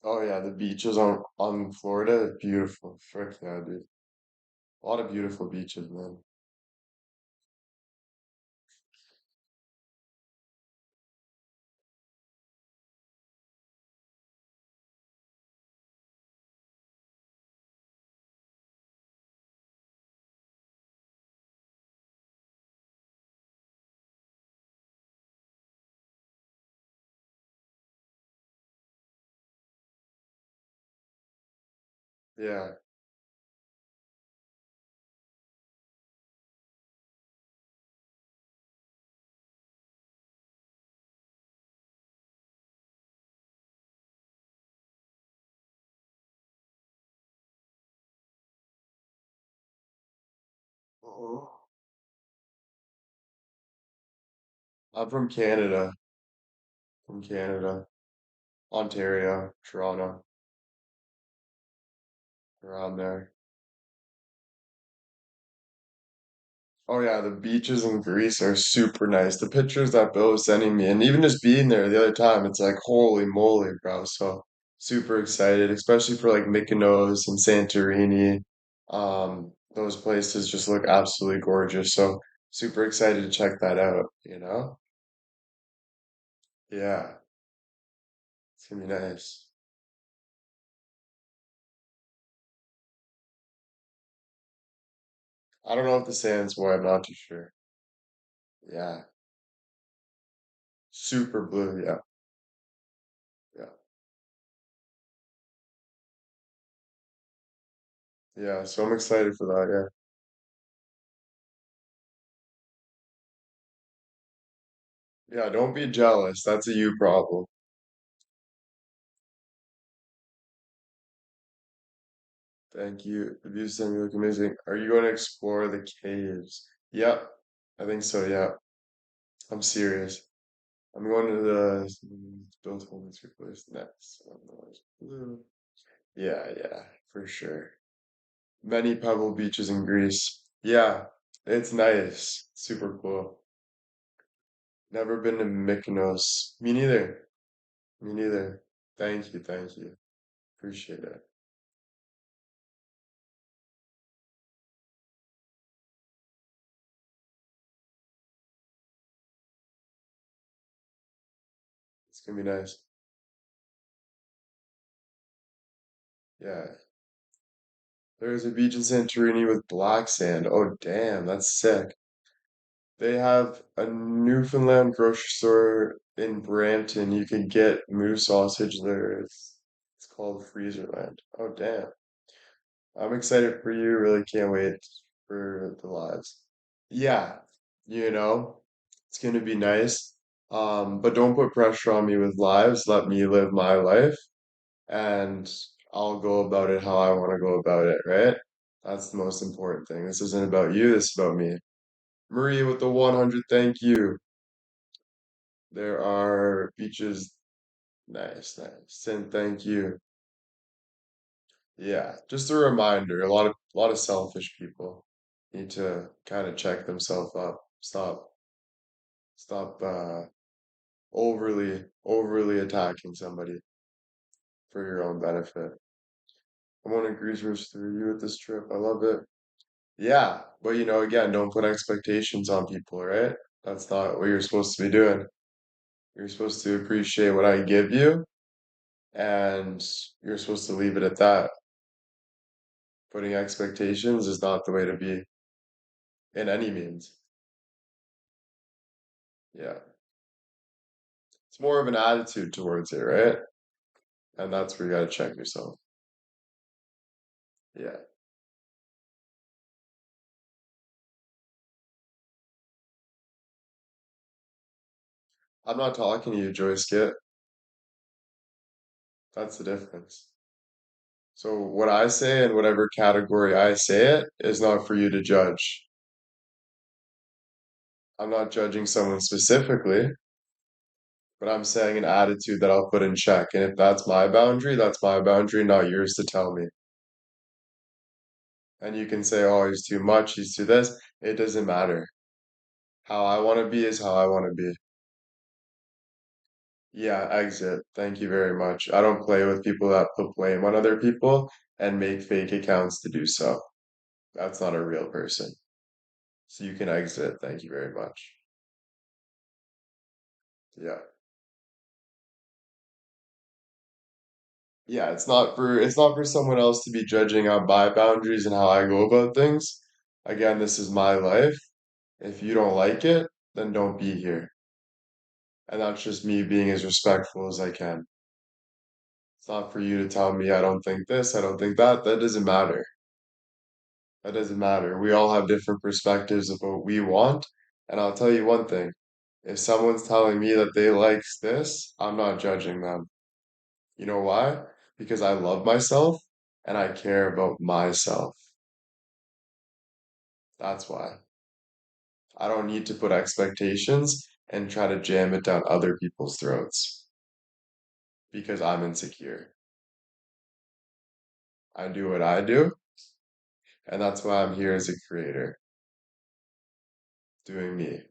Oh yeah, the beaches on Florida are beautiful. Frick yeah, dude. A lot of beautiful beaches, man. Yeah. Oh. I'm from Canada. From Canada. Ontario, Toronto, around there. Oh yeah, the beaches in Greece are super nice. The pictures that Bill was sending me, and even just being there the other time, it's like holy moly, bro. So super excited, especially for like Mykonos and Santorini. Those places just look absolutely gorgeous. So super excited to check that out, you know? Yeah, it's gonna be nice. I don't know if the sand's white, I'm not too sure. Yeah, super blue, yeah, yeah. Yeah, so I'm excited for that, yeah. Yeah, don't be jealous. That's a you problem. Thank you. The views send me look amazing. Are you going to explore the caves? Yep, I think so, yeah. I'm serious. I'm going to the build homeless place next. I don't know, it's blue. Yeah, yeah, for sure. Many pebble beaches in Greece. Yeah, it's nice. Super cool. Never been to Mykonos. Me neither. Me neither. Thank you, thank you. Appreciate it. It's gonna be nice. Yeah. There's a beach in Santorini with black sand. Oh, damn, that's sick. They have a Newfoundland grocery store in Brampton. You can get moose sausage there. It's called Freezerland. Oh, damn. I'm excited for you. Really can't wait for the lives. Yeah, you know, it's gonna be nice. But don't put pressure on me with lives. Let me live my life, and I'll go about it how I want to go about it, right? That's the most important thing. This isn't about you, this is about me. Maria with the 100, thank you. There are beaches. Nice, nice. And thank you. Yeah, just a reminder, a lot of selfish people need to kind of check themselves up. Stop overly attacking somebody for your own benefit. I want to grease roast through you with this trip. I love it. Yeah, but again, don't put expectations on people, right? That's not what you're supposed to be doing. You're supposed to appreciate what I give you, and you're supposed to leave it at that. Putting expectations is not the way to be in any means. Yeah. It's more of an attitude towards it, right? And that's where you gotta check yourself. Yeah. I'm not talking to you, Joy Skit. That's the difference. So what I say in whatever category I say it is not for you to judge. I'm not judging someone specifically, but I'm saying an attitude that I'll put in check. And if that's my boundary, not yours to tell me. And you can say, oh, he's too much, he's too this. It doesn't matter. How I want to be is how I want to be. Yeah, exit. Thank you very much. I don't play with people that put blame on other people and make fake accounts to do so. That's not a real person. So you can exit. Thank you very much. Yeah. Yeah, it's not for someone else to be judging on my boundaries and how I go about things. Again, this is my life. If you don't like it, then don't be here. And that's just me being as respectful as I can. It's not for you to tell me I don't think this, I don't think that. That doesn't matter. That doesn't matter. We all have different perspectives of what we want. And I'll tell you one thing. If someone's telling me that they likes this, I'm not judging them. You know why? Because I love myself and I care about myself. That's why. I don't need to put expectations and try to jam it down other people's throats because I'm insecure. I do what I do, and that's why I'm here as a creator. doing me.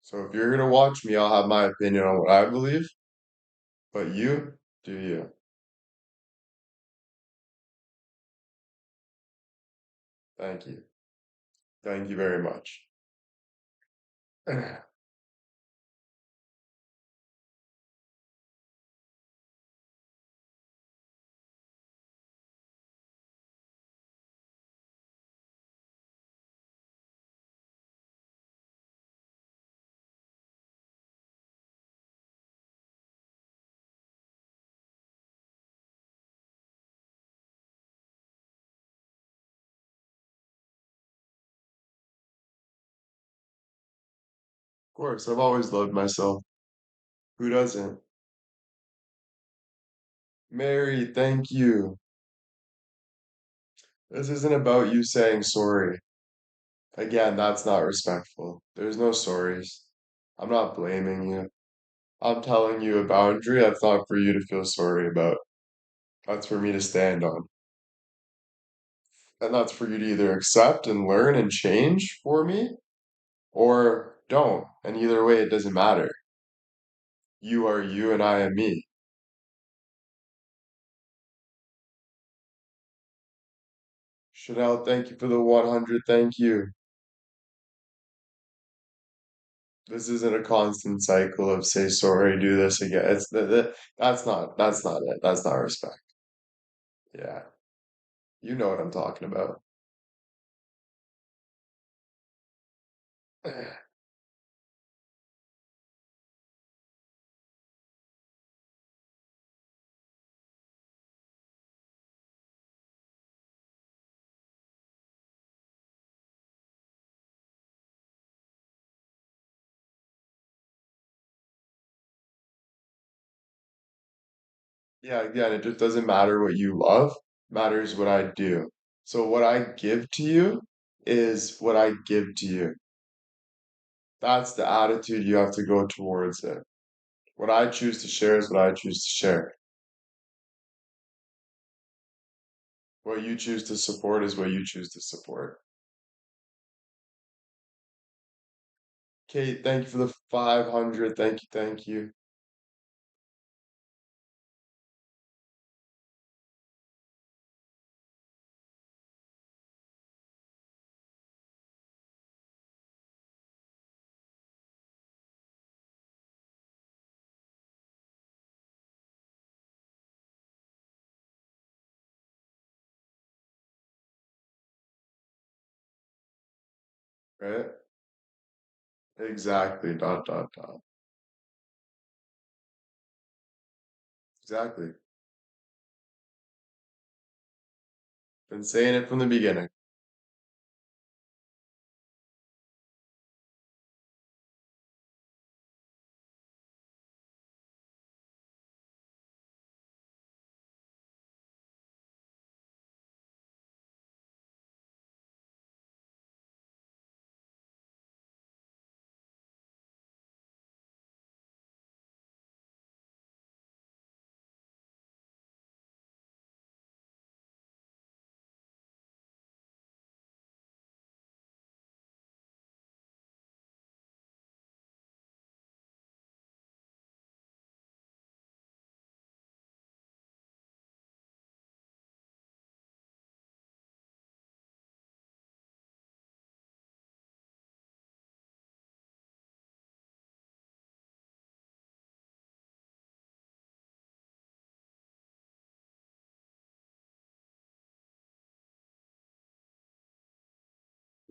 So if you're gonna watch me, I'll have my opinion on what I believe, but you do you. Thank you. Thank you very much. Of course, I've always loved myself. Who doesn't? Mary, thank you. This isn't about you saying sorry. Again, that's not respectful. There's no sorries. I'm not blaming you. I'm telling you a boundary that's not for you to feel sorry about. That's for me to stand on. And that's for you to either accept and learn and change for me, or don't. And either way, it doesn't matter. You are you and I am me. Chanel, thank you for the 100. Thank you. This isn't a constant cycle of say sorry, do this again. That's not it. That's not respect. Yeah. You know what I'm talking about. Yeah, again, it just doesn't matter what you love, matters what I do. So what I give to you is what I give to you. That's the attitude you have to go towards it. What I choose to share is what I choose to share. What you choose to support is what you choose to support. Kate, thank you for the 500. Thank you, thank you. Right? Exactly. Dot, dot, dot. Exactly. Been saying it from the beginning.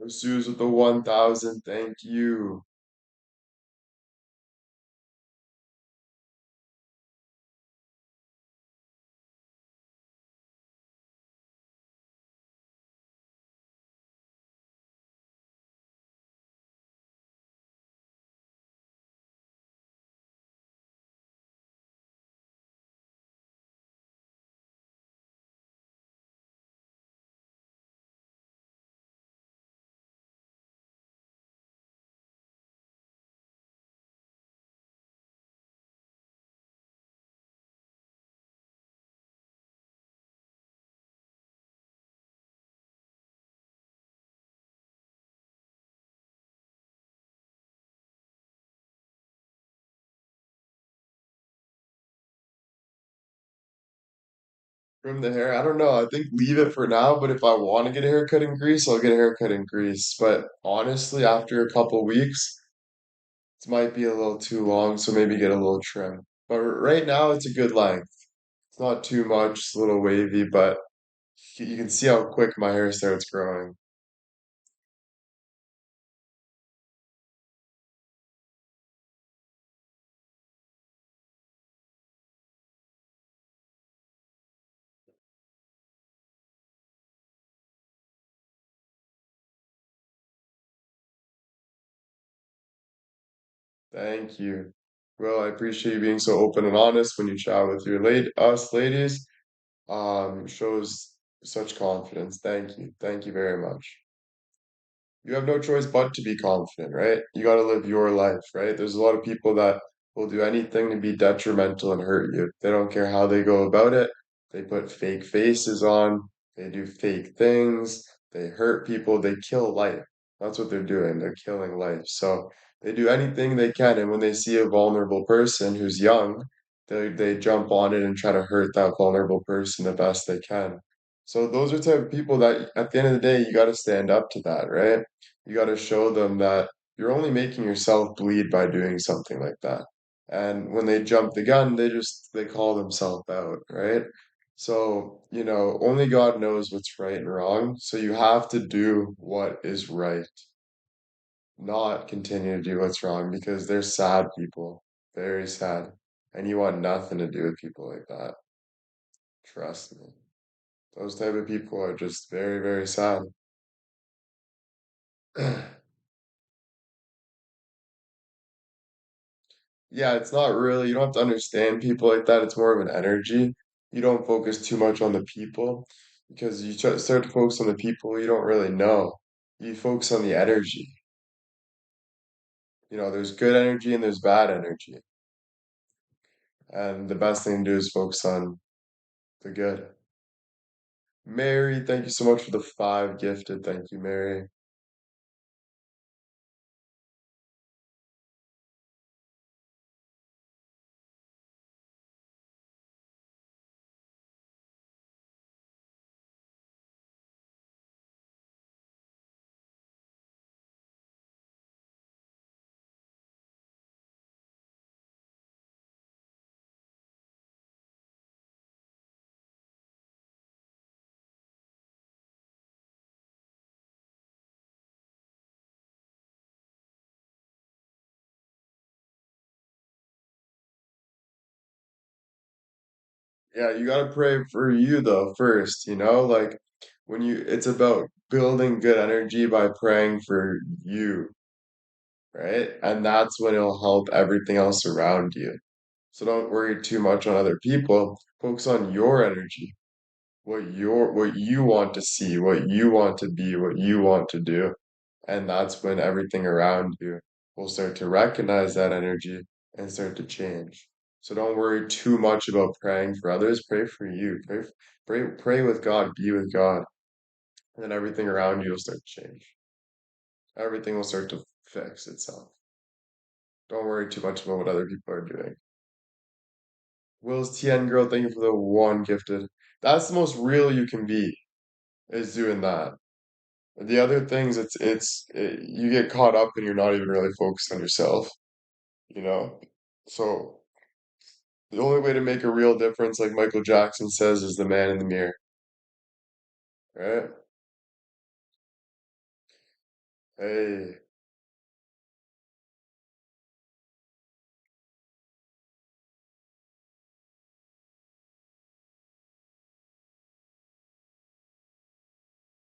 Suze with the 1,000. Thank you. Trim the hair. I don't know. I think leave it for now, but if I want to get a haircut in Greece, I'll get a haircut in Greece. But honestly, after a couple weeks, it might be a little too long, so maybe get a little trim. But right now, it's a good length. It's not too much, it's a little wavy, but you can see how quick my hair starts growing. Thank you. Well, I appreciate you being so open and honest when you chat with your us ladies. Shows such confidence. Thank you. Thank you very much. You have no choice but to be confident, right? You got to live your life, right? There's a lot of people that will do anything to be detrimental and hurt you. They don't care how they go about it. They put fake faces on, they do fake things, they hurt people, they kill life. That's what they're doing. They're killing life. So they do anything they can, and when they see a vulnerable person who's young, they jump on it and try to hurt that vulnerable person the best they can. So those are type of people that at the end of the day you got to stand up to that, right? You got to show them that you're only making yourself bleed by doing something like that. And when they jump the gun, they call themselves out, right? So, only God knows what's right and wrong. So you have to do what is right, not continue to do what's wrong because they're sad people, very sad. And you want nothing to do with people like that. Trust me. Those type of people are just very, very sad. Yeah, it's not really, you don't have to understand people like that. It's more of an energy. You don't focus too much on the people because start to focus on the people you don't really know. You focus on the energy. There's good energy and there's bad energy. And the best thing to do is focus on the good. Mary, thank you so much for the 5 gifted. Thank you, Mary. Yeah, you gotta pray for you though first, like it's about building good energy by praying for you, right? And that's when it'll help everything else around you. So don't worry too much on other people. Focus on your energy, what you want to see, what you want to be, what you want to do. And that's when everything around you will start to recognize that energy and start to change. So don't worry too much about praying for others. Pray for you. Pray with God, be with God, and then everything around you will start to change. Everything will start to fix itself. Don't worry too much about what other people are doing. Will's TN girl, thank you for the 1 gifted. That's the most real you can be, is doing that. The other things, you get caught up and you're not even really focused on yourself, you know? So the only way to make a real difference, like Michael Jackson says, is the man in the mirror, right? Hey,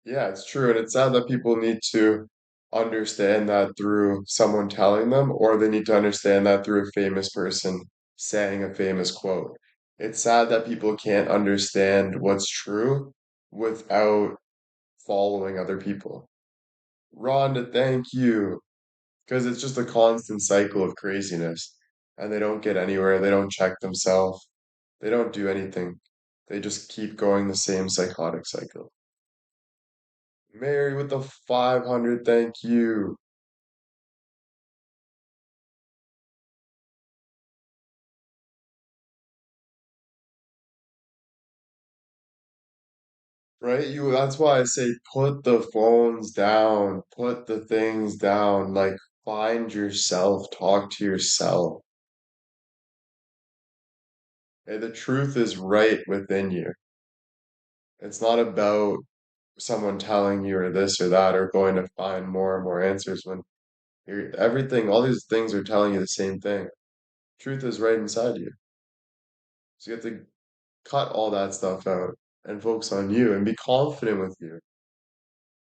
yeah, it's true. And it's sad that people need to understand that through someone telling them, or they need to understand that through a famous person saying a famous quote. It's sad that people can't understand what's true without following other people. Rhonda, thank you. Because it's just a constant cycle of craziness. And they don't get anywhere. They don't check themselves. They don't do anything. They just keep going the same psychotic cycle. Mary with the 500, thank you. Right? That's why I say put the phones down, put the things down, like find yourself, talk to yourself. Hey, the truth is right within you. It's not about someone telling you or this or that or going to find more and more answers when everything, all these things are telling you the same thing. Truth is right inside you. So you have to cut all that stuff out and focus on you and be confident with you,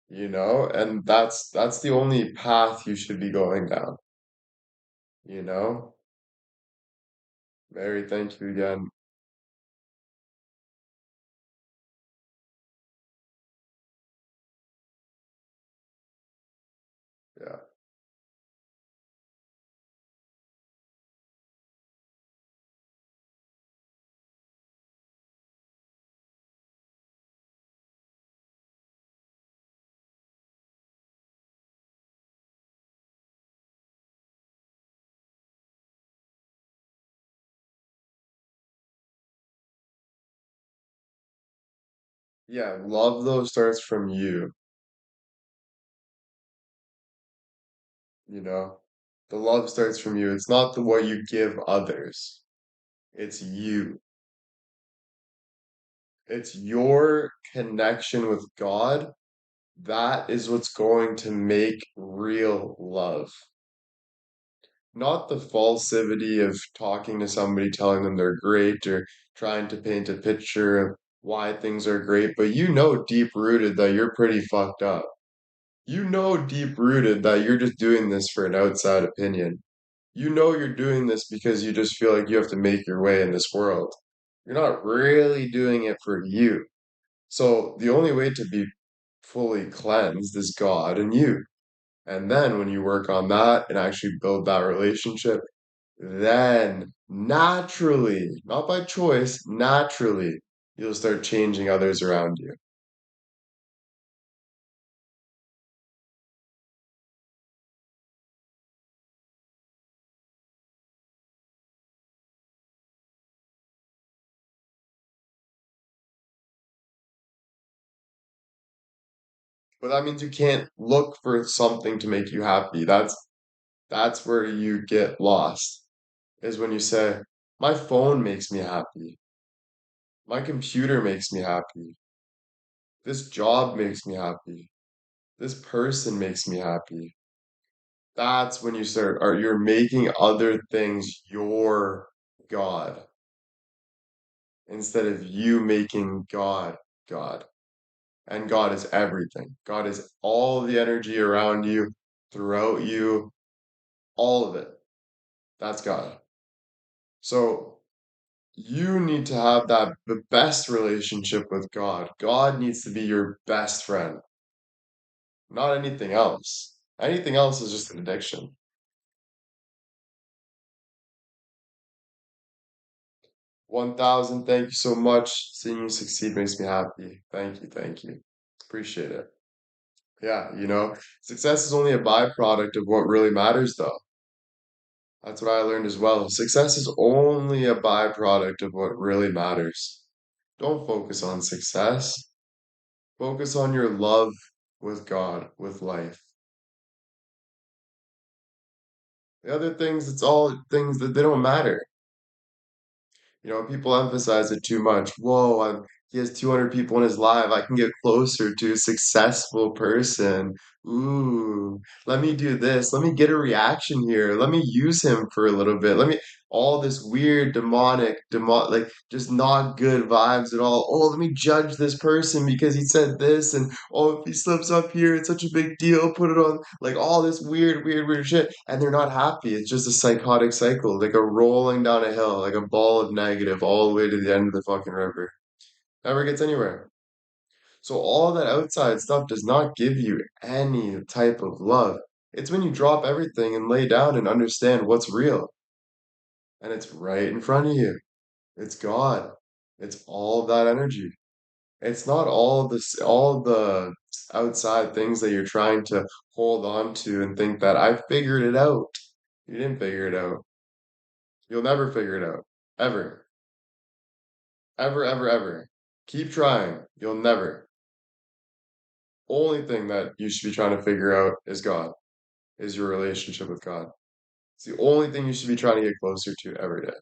and that's the only path you should be going down, you know? Mary, thank you again. Yeah. Yeah, love though starts from you, you know? The love starts from you. It's not the what you give others. It's you. It's your connection with God. That is what's going to make real love. Not the falsity of talking to somebody, telling them they're great, or trying to paint a picture of why things are great, but you know deep rooted that you're pretty fucked up. You know deep rooted that you're just doing this for an outside opinion. You know you're doing this because you just feel like you have to make your way in this world. You're not really doing it for you. So the only way to be fully cleansed is God and you. And then when you work on that and actually build that relationship, then naturally, not by choice, naturally, you'll start changing others around you. But that means you can't look for something to make you happy. That's where you get lost, is when you say, my phone makes me happy. My computer makes me happy. This job makes me happy. This person makes me happy. That's when you start, or you're making other things your God instead of you making God God. And God is everything. God is all the energy around you, throughout you, all of it. That's God. So you need to have that the best relationship with God. God needs to be your best friend, not anything else. Anything else is just an addiction. 1000, thank you so much. Seeing you succeed makes me happy. Thank you, thank you. Appreciate it. Yeah, success is only a byproduct of what really matters, though. That's what I learned as well. Success is only a byproduct of what really matters. Don't focus on success. Focus on your love with God, with life. The other things, it's all things that they don't matter. People emphasize it too much. Whoa, he has 200 people in his live. I can get closer to a successful person. Ooh, let me do this. Let me get a reaction here. Let me use him for a little bit. All this weird like just not good vibes at all. Oh, let me judge this person because he said this. And oh, if he slips up here, it's such a big deal. Put it on like all this weird, weird, weird shit, and they're not happy. It's just a psychotic cycle, like a rolling down a hill, like a ball of negative all the way to the end of the fucking river. Never gets anywhere. So all that outside stuff does not give you any type of love. It's when you drop everything and lay down and understand what's real, and it's right in front of you. It's God. It's all of that energy. It's not all the outside things that you're trying to hold on to and think that I figured it out. You didn't figure it out. You'll never figure it out. Ever. Ever, ever, ever. Keep trying. You'll never. only thing that you should be trying to figure out is God, is your relationship with God. It's the only thing you should be trying to get closer to every day.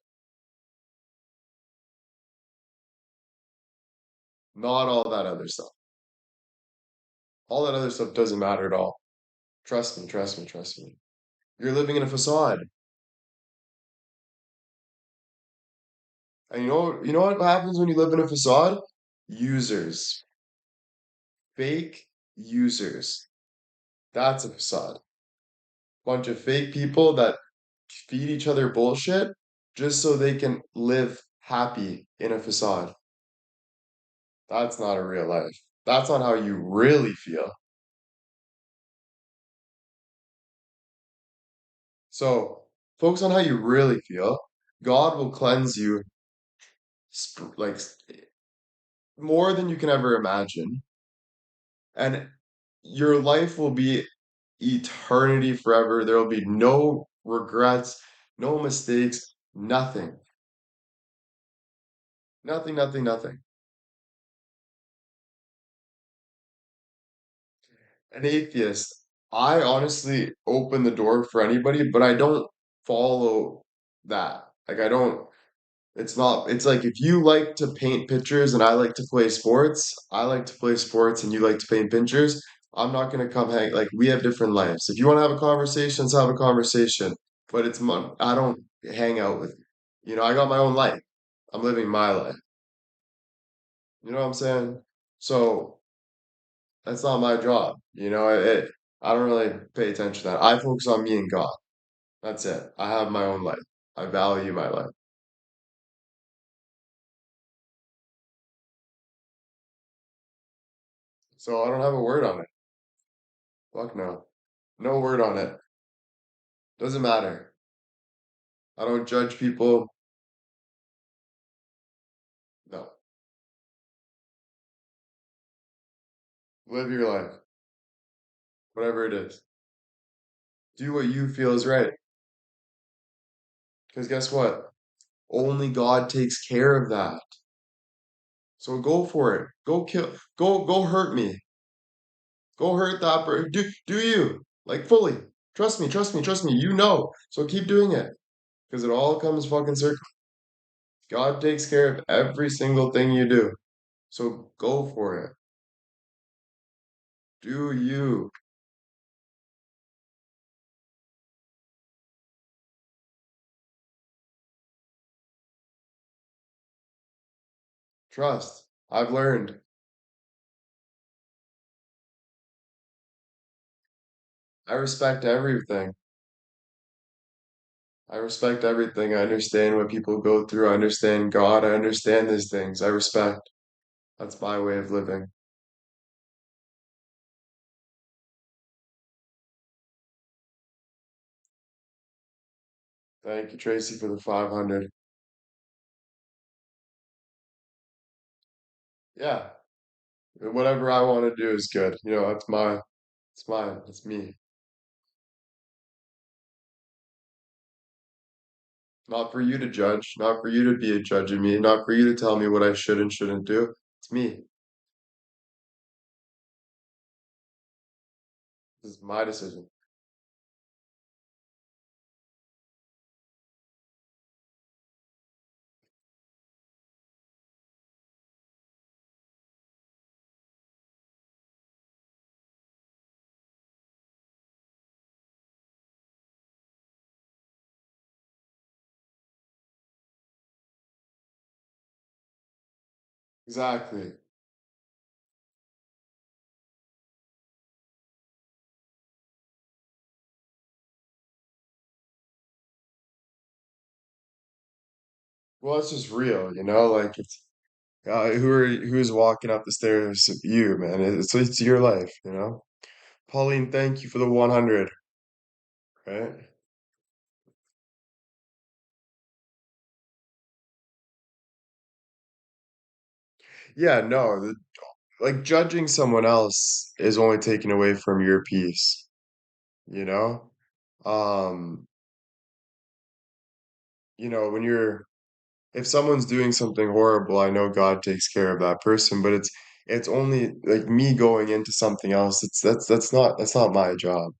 Not all that other stuff. All that other stuff doesn't matter at all. Trust me, trust me, trust me. You're living in a facade. And you know what happens when you live in a facade? Users, fake users. That's a facade. Bunch of fake people that feed each other bullshit just so they can live happy in a facade. That's not a real life. That's not how you really feel. So focus on how you really feel. God will cleanse you like more than you can ever imagine, and your life will be eternity forever. There will be no regrets, no mistakes, nothing. Nothing, nothing, nothing. An atheist, I honestly open the door for anybody, but I don't follow that. Like, I don't, it's not, it's like if you like to paint pictures and I like to play sports, I like to play sports and you like to paint pictures. I'm not gonna come hang, like, we have different lives. If you want to have a conversation, let's have a conversation. But I don't hang out with you. You know, I got my own life. I'm living my life. You know what I'm saying? So that's not my job. You know, I don't really pay attention to that. I focus on me and God. That's it. I have my own life. I value my life. So I don't have a word on it. Fuck no. No word on it. Doesn't matter. I don't judge people. No. Live your life, whatever it is. Do what you feel is right. Because guess what? Only God takes care of that. So go for it. Go kill. Go hurt me. Go hurt that person. Do you like fully? Trust me. Trust me. Trust me. You know. So keep doing it because it all comes fucking circle. God takes care of every single thing you do. So go for it. Do you trust? I've learned. I respect everything. I respect everything. I understand what people go through. I understand God. I understand these things. I respect. That's my way of living. Thank you, Tracy, for the 500. Yeah, whatever I want to do is good. You know, it's mine, it's me. Not for you to judge, not for you to be a judge of me, not for you to tell me what I should and shouldn't do. It's me. This is my decision. Exactly. Well, it's just real, you know, like it's who's walking up the stairs? You, man. It's your life, you know. Pauline, thank you for the 100, right? Yeah, no, like judging someone else is only taking away from your peace, you know? Um, you know, if someone's doing something horrible, I know God takes care of that person, but It's only like me going into something else. That's not my job.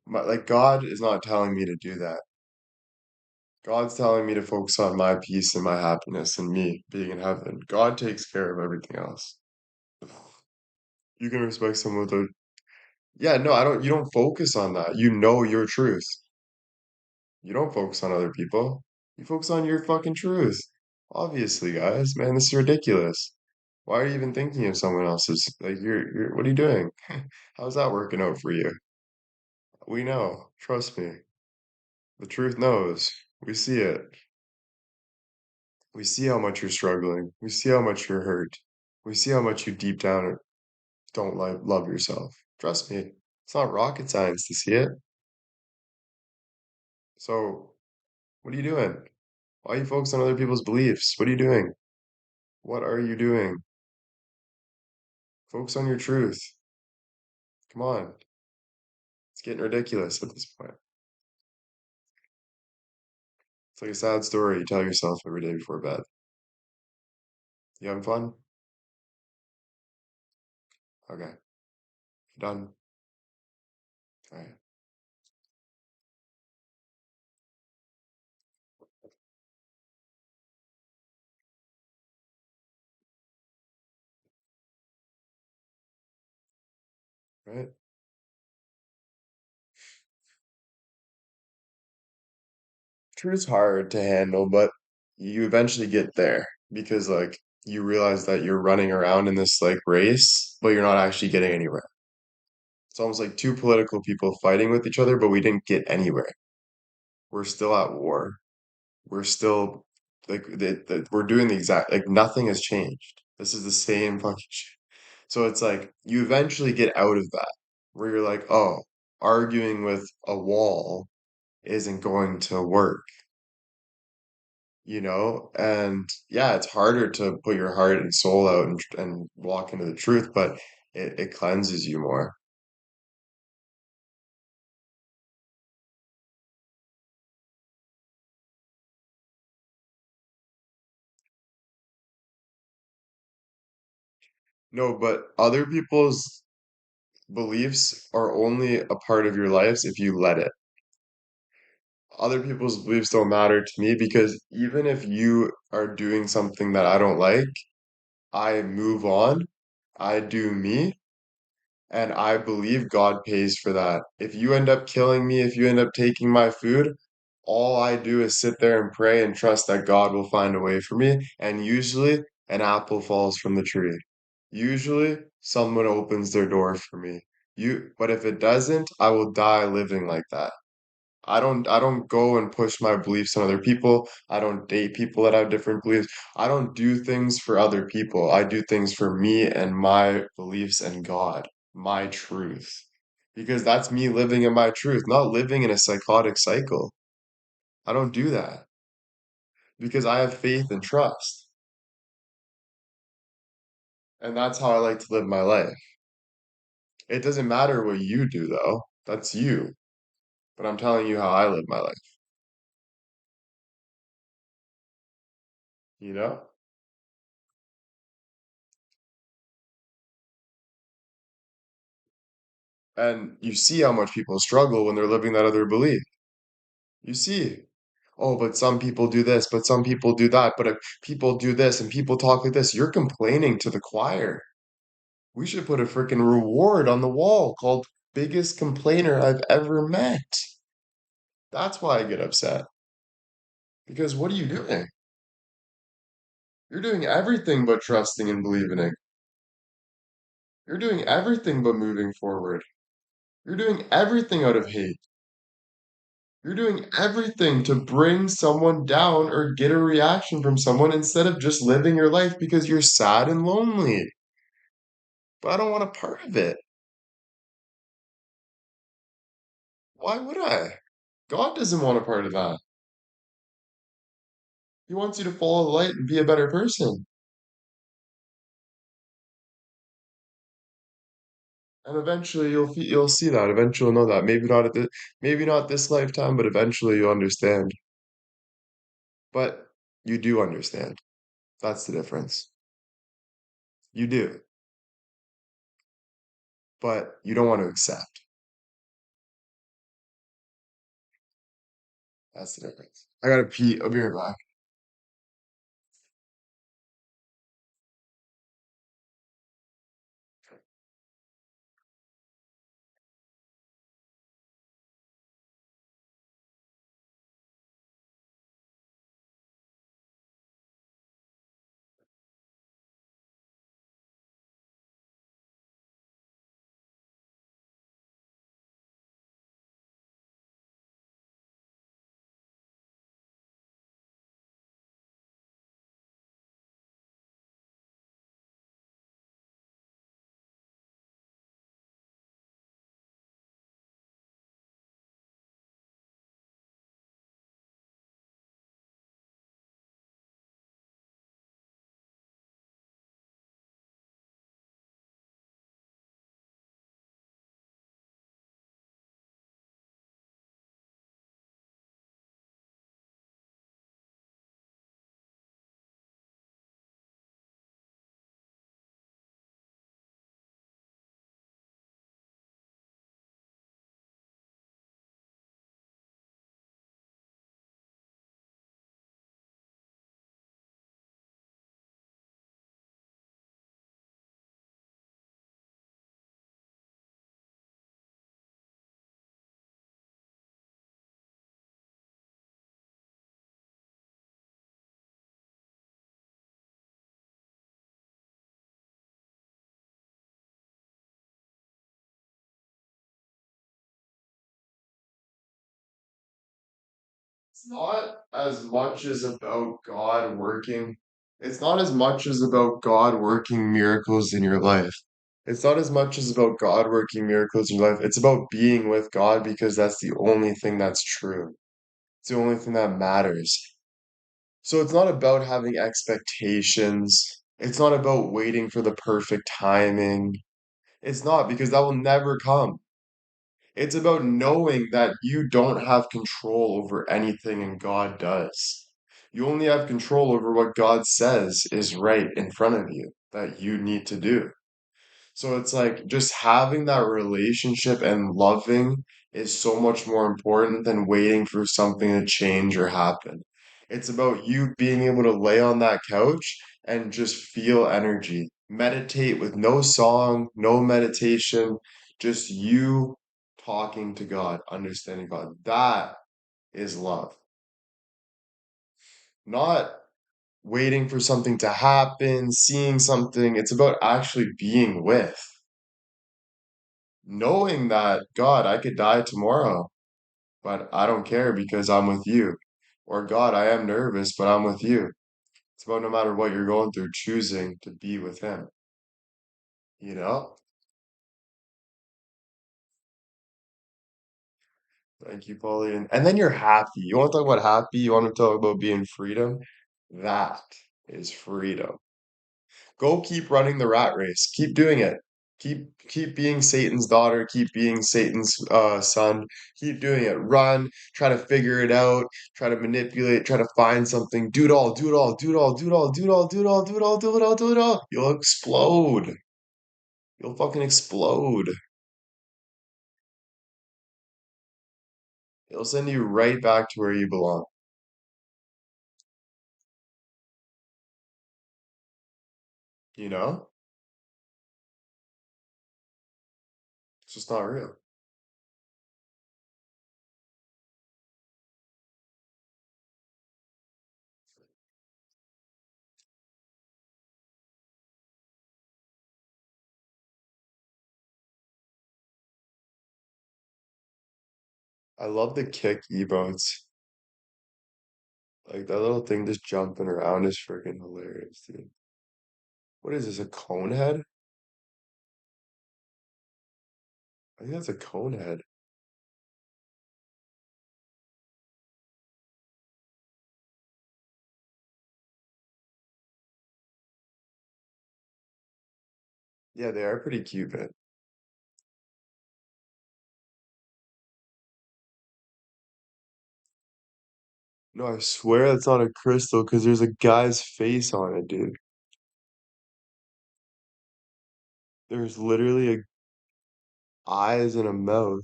Like God is not telling me to do that. God's telling me to focus on my peace and my happiness and me being in heaven. God takes care of everything else. You can respect someone with a yeah, no, I don't you don't focus on that. You know your truth. You don't focus on other people. You focus on your fucking truth. Obviously, guys, man, this is ridiculous. Why are you even thinking of someone else's? Like, what are you doing? How's that working out for you? We know. Trust me. The truth knows. We see it. We see how much you're struggling. We see how much you're hurt. We see how much you deep down don't love yourself. Trust me. It's not rocket science to see it. So, what are you doing? Why are you focused on other people's beliefs? What are you doing? What are you doing? Focus on your truth. Come on. It's getting ridiculous at this point. It's like a sad story you tell yourself every day before bed. You having fun? Okay. Done. All right. Right? Truth's hard to handle, but you eventually get there because like you realize that you're running around in this like race, but you're not actually getting anywhere. It's almost like two political people fighting with each other, but we didn't get anywhere. We're still at war. We're still like we're doing the exact like nothing has changed. This is the same fucking shit. So it's like you eventually get out of that where you're like, oh, arguing with a wall isn't going to work, you know? And yeah, it's harder to put your heart and soul out and walk into the truth, but it cleanses you more. No, but other people's beliefs are only a part of your lives if you let it. Other people's beliefs don't matter to me because even if you are doing something that I don't like, I move on, I do me, and I believe God pays for that. If you end up killing me, if you end up taking my food, all I do is sit there and pray and trust that God will find a way for me. And usually an apple falls from the tree. Usually someone opens their door for me. But if it doesn't, I will die living like that. I don't go and push my beliefs on other people. I don't date people that have different beliefs. I don't do things for other people. I do things for me and my beliefs and God, my truth. Because that's me living in my truth, not living in a psychotic cycle. I don't do that because I have faith and trust. And that's how I like to live my life. It doesn't matter what you do though. That's you. But I'm telling you how I live my life, you know? And you see how much people struggle when they're living that other belief. You see, oh, but some people do this, but some people do that, but if people do this and people talk like this, you're complaining to the choir. We should put a freaking reward on the wall called biggest complainer I've ever met. That's why I get upset. Because what are you doing? You're doing everything but trusting and believing it. You're doing everything but moving forward. You're doing everything out of hate. You're doing everything to bring someone down or get a reaction from someone instead of just living your life because you're sad and lonely. But I don't want a part of it. Why would I? God doesn't want a part of that. He wants you to follow the light and be a better person. And eventually you'll see that. Eventually you'll know that. Maybe not this lifetime, but eventually you'll understand. But you do understand. That's the difference. You do, but you don't want to accept. That's the difference. I gotta pee. I'll be right back. It's not as much as about God working. It's not as much as about God working miracles in your life. It's not as much as about God working miracles in your life. It's about being with God because that's the only thing that's true. It's the only thing that matters. So it's not about having expectations. It's not about waiting for the perfect timing. It's not because that will never come. It's about knowing that you don't have control over anything and God does. You only have control over what God says is right in front of you that you need to do. So it's like just having that relationship and loving is so much more important than waiting for something to change or happen. It's about you being able to lay on that couch and just feel energy. Meditate with no song, no meditation, just you talking to God, understanding God. That is love. Not waiting for something to happen, seeing something. It's about actually being with. Knowing that, God, I could die tomorrow, but I don't care because I'm with you. Or, God, I am nervous, but I'm with you. It's about no matter what you're going through, choosing to be with Him, you know? Thank you, Pauline. And then you're happy. You want to talk about happy? You want to talk about being freedom? That is freedom. Go keep running the rat race. Keep doing it. Keep being Satan's daughter. Keep being Satan's son. Keep doing it. Run. Try to figure it out. Try to manipulate. Try to find something. Do it all. Do it all. Do it all. Do it all. Do it all. Do it all. Do it all. Do it all. Do it all. You'll explode. You'll fucking explode. It'll send you right back to where you belong. You know? It's just not real. I love the kick emotes. Like that little thing just jumping around is freaking hilarious, dude. What is this, a cone head? I think that's a cone head. Yeah, they are pretty cute, man. No, I swear that's not a crystal because there's a guy's face on it, dude. There's literally a eyes and a mouth.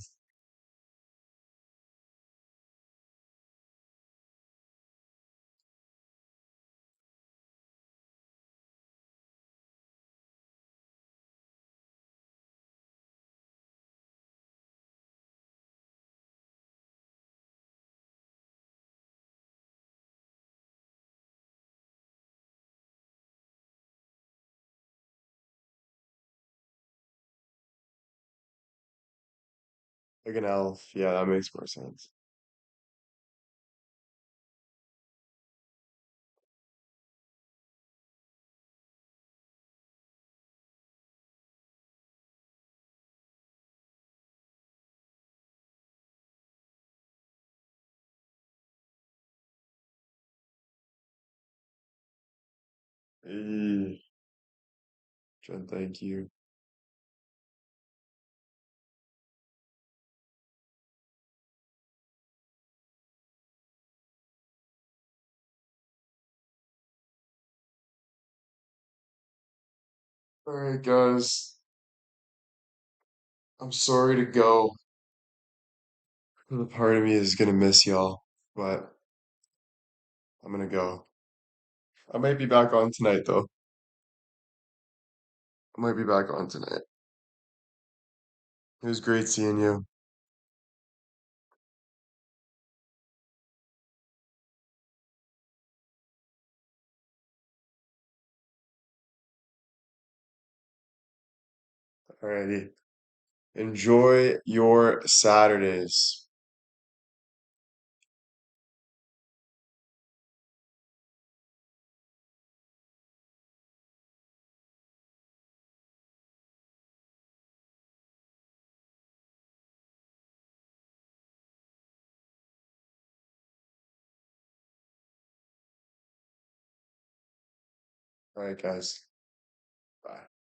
Like an elf. Yeah, that makes more sense. Eee, Jen, thank you. Alright, guys. I'm sorry to go. The part of me is gonna miss y'all, but I'm gonna go. I might be back on tonight, though. I might be back on tonight. It was great seeing you. Alrighty. Enjoy your Saturdays. Alright, guys. Bye.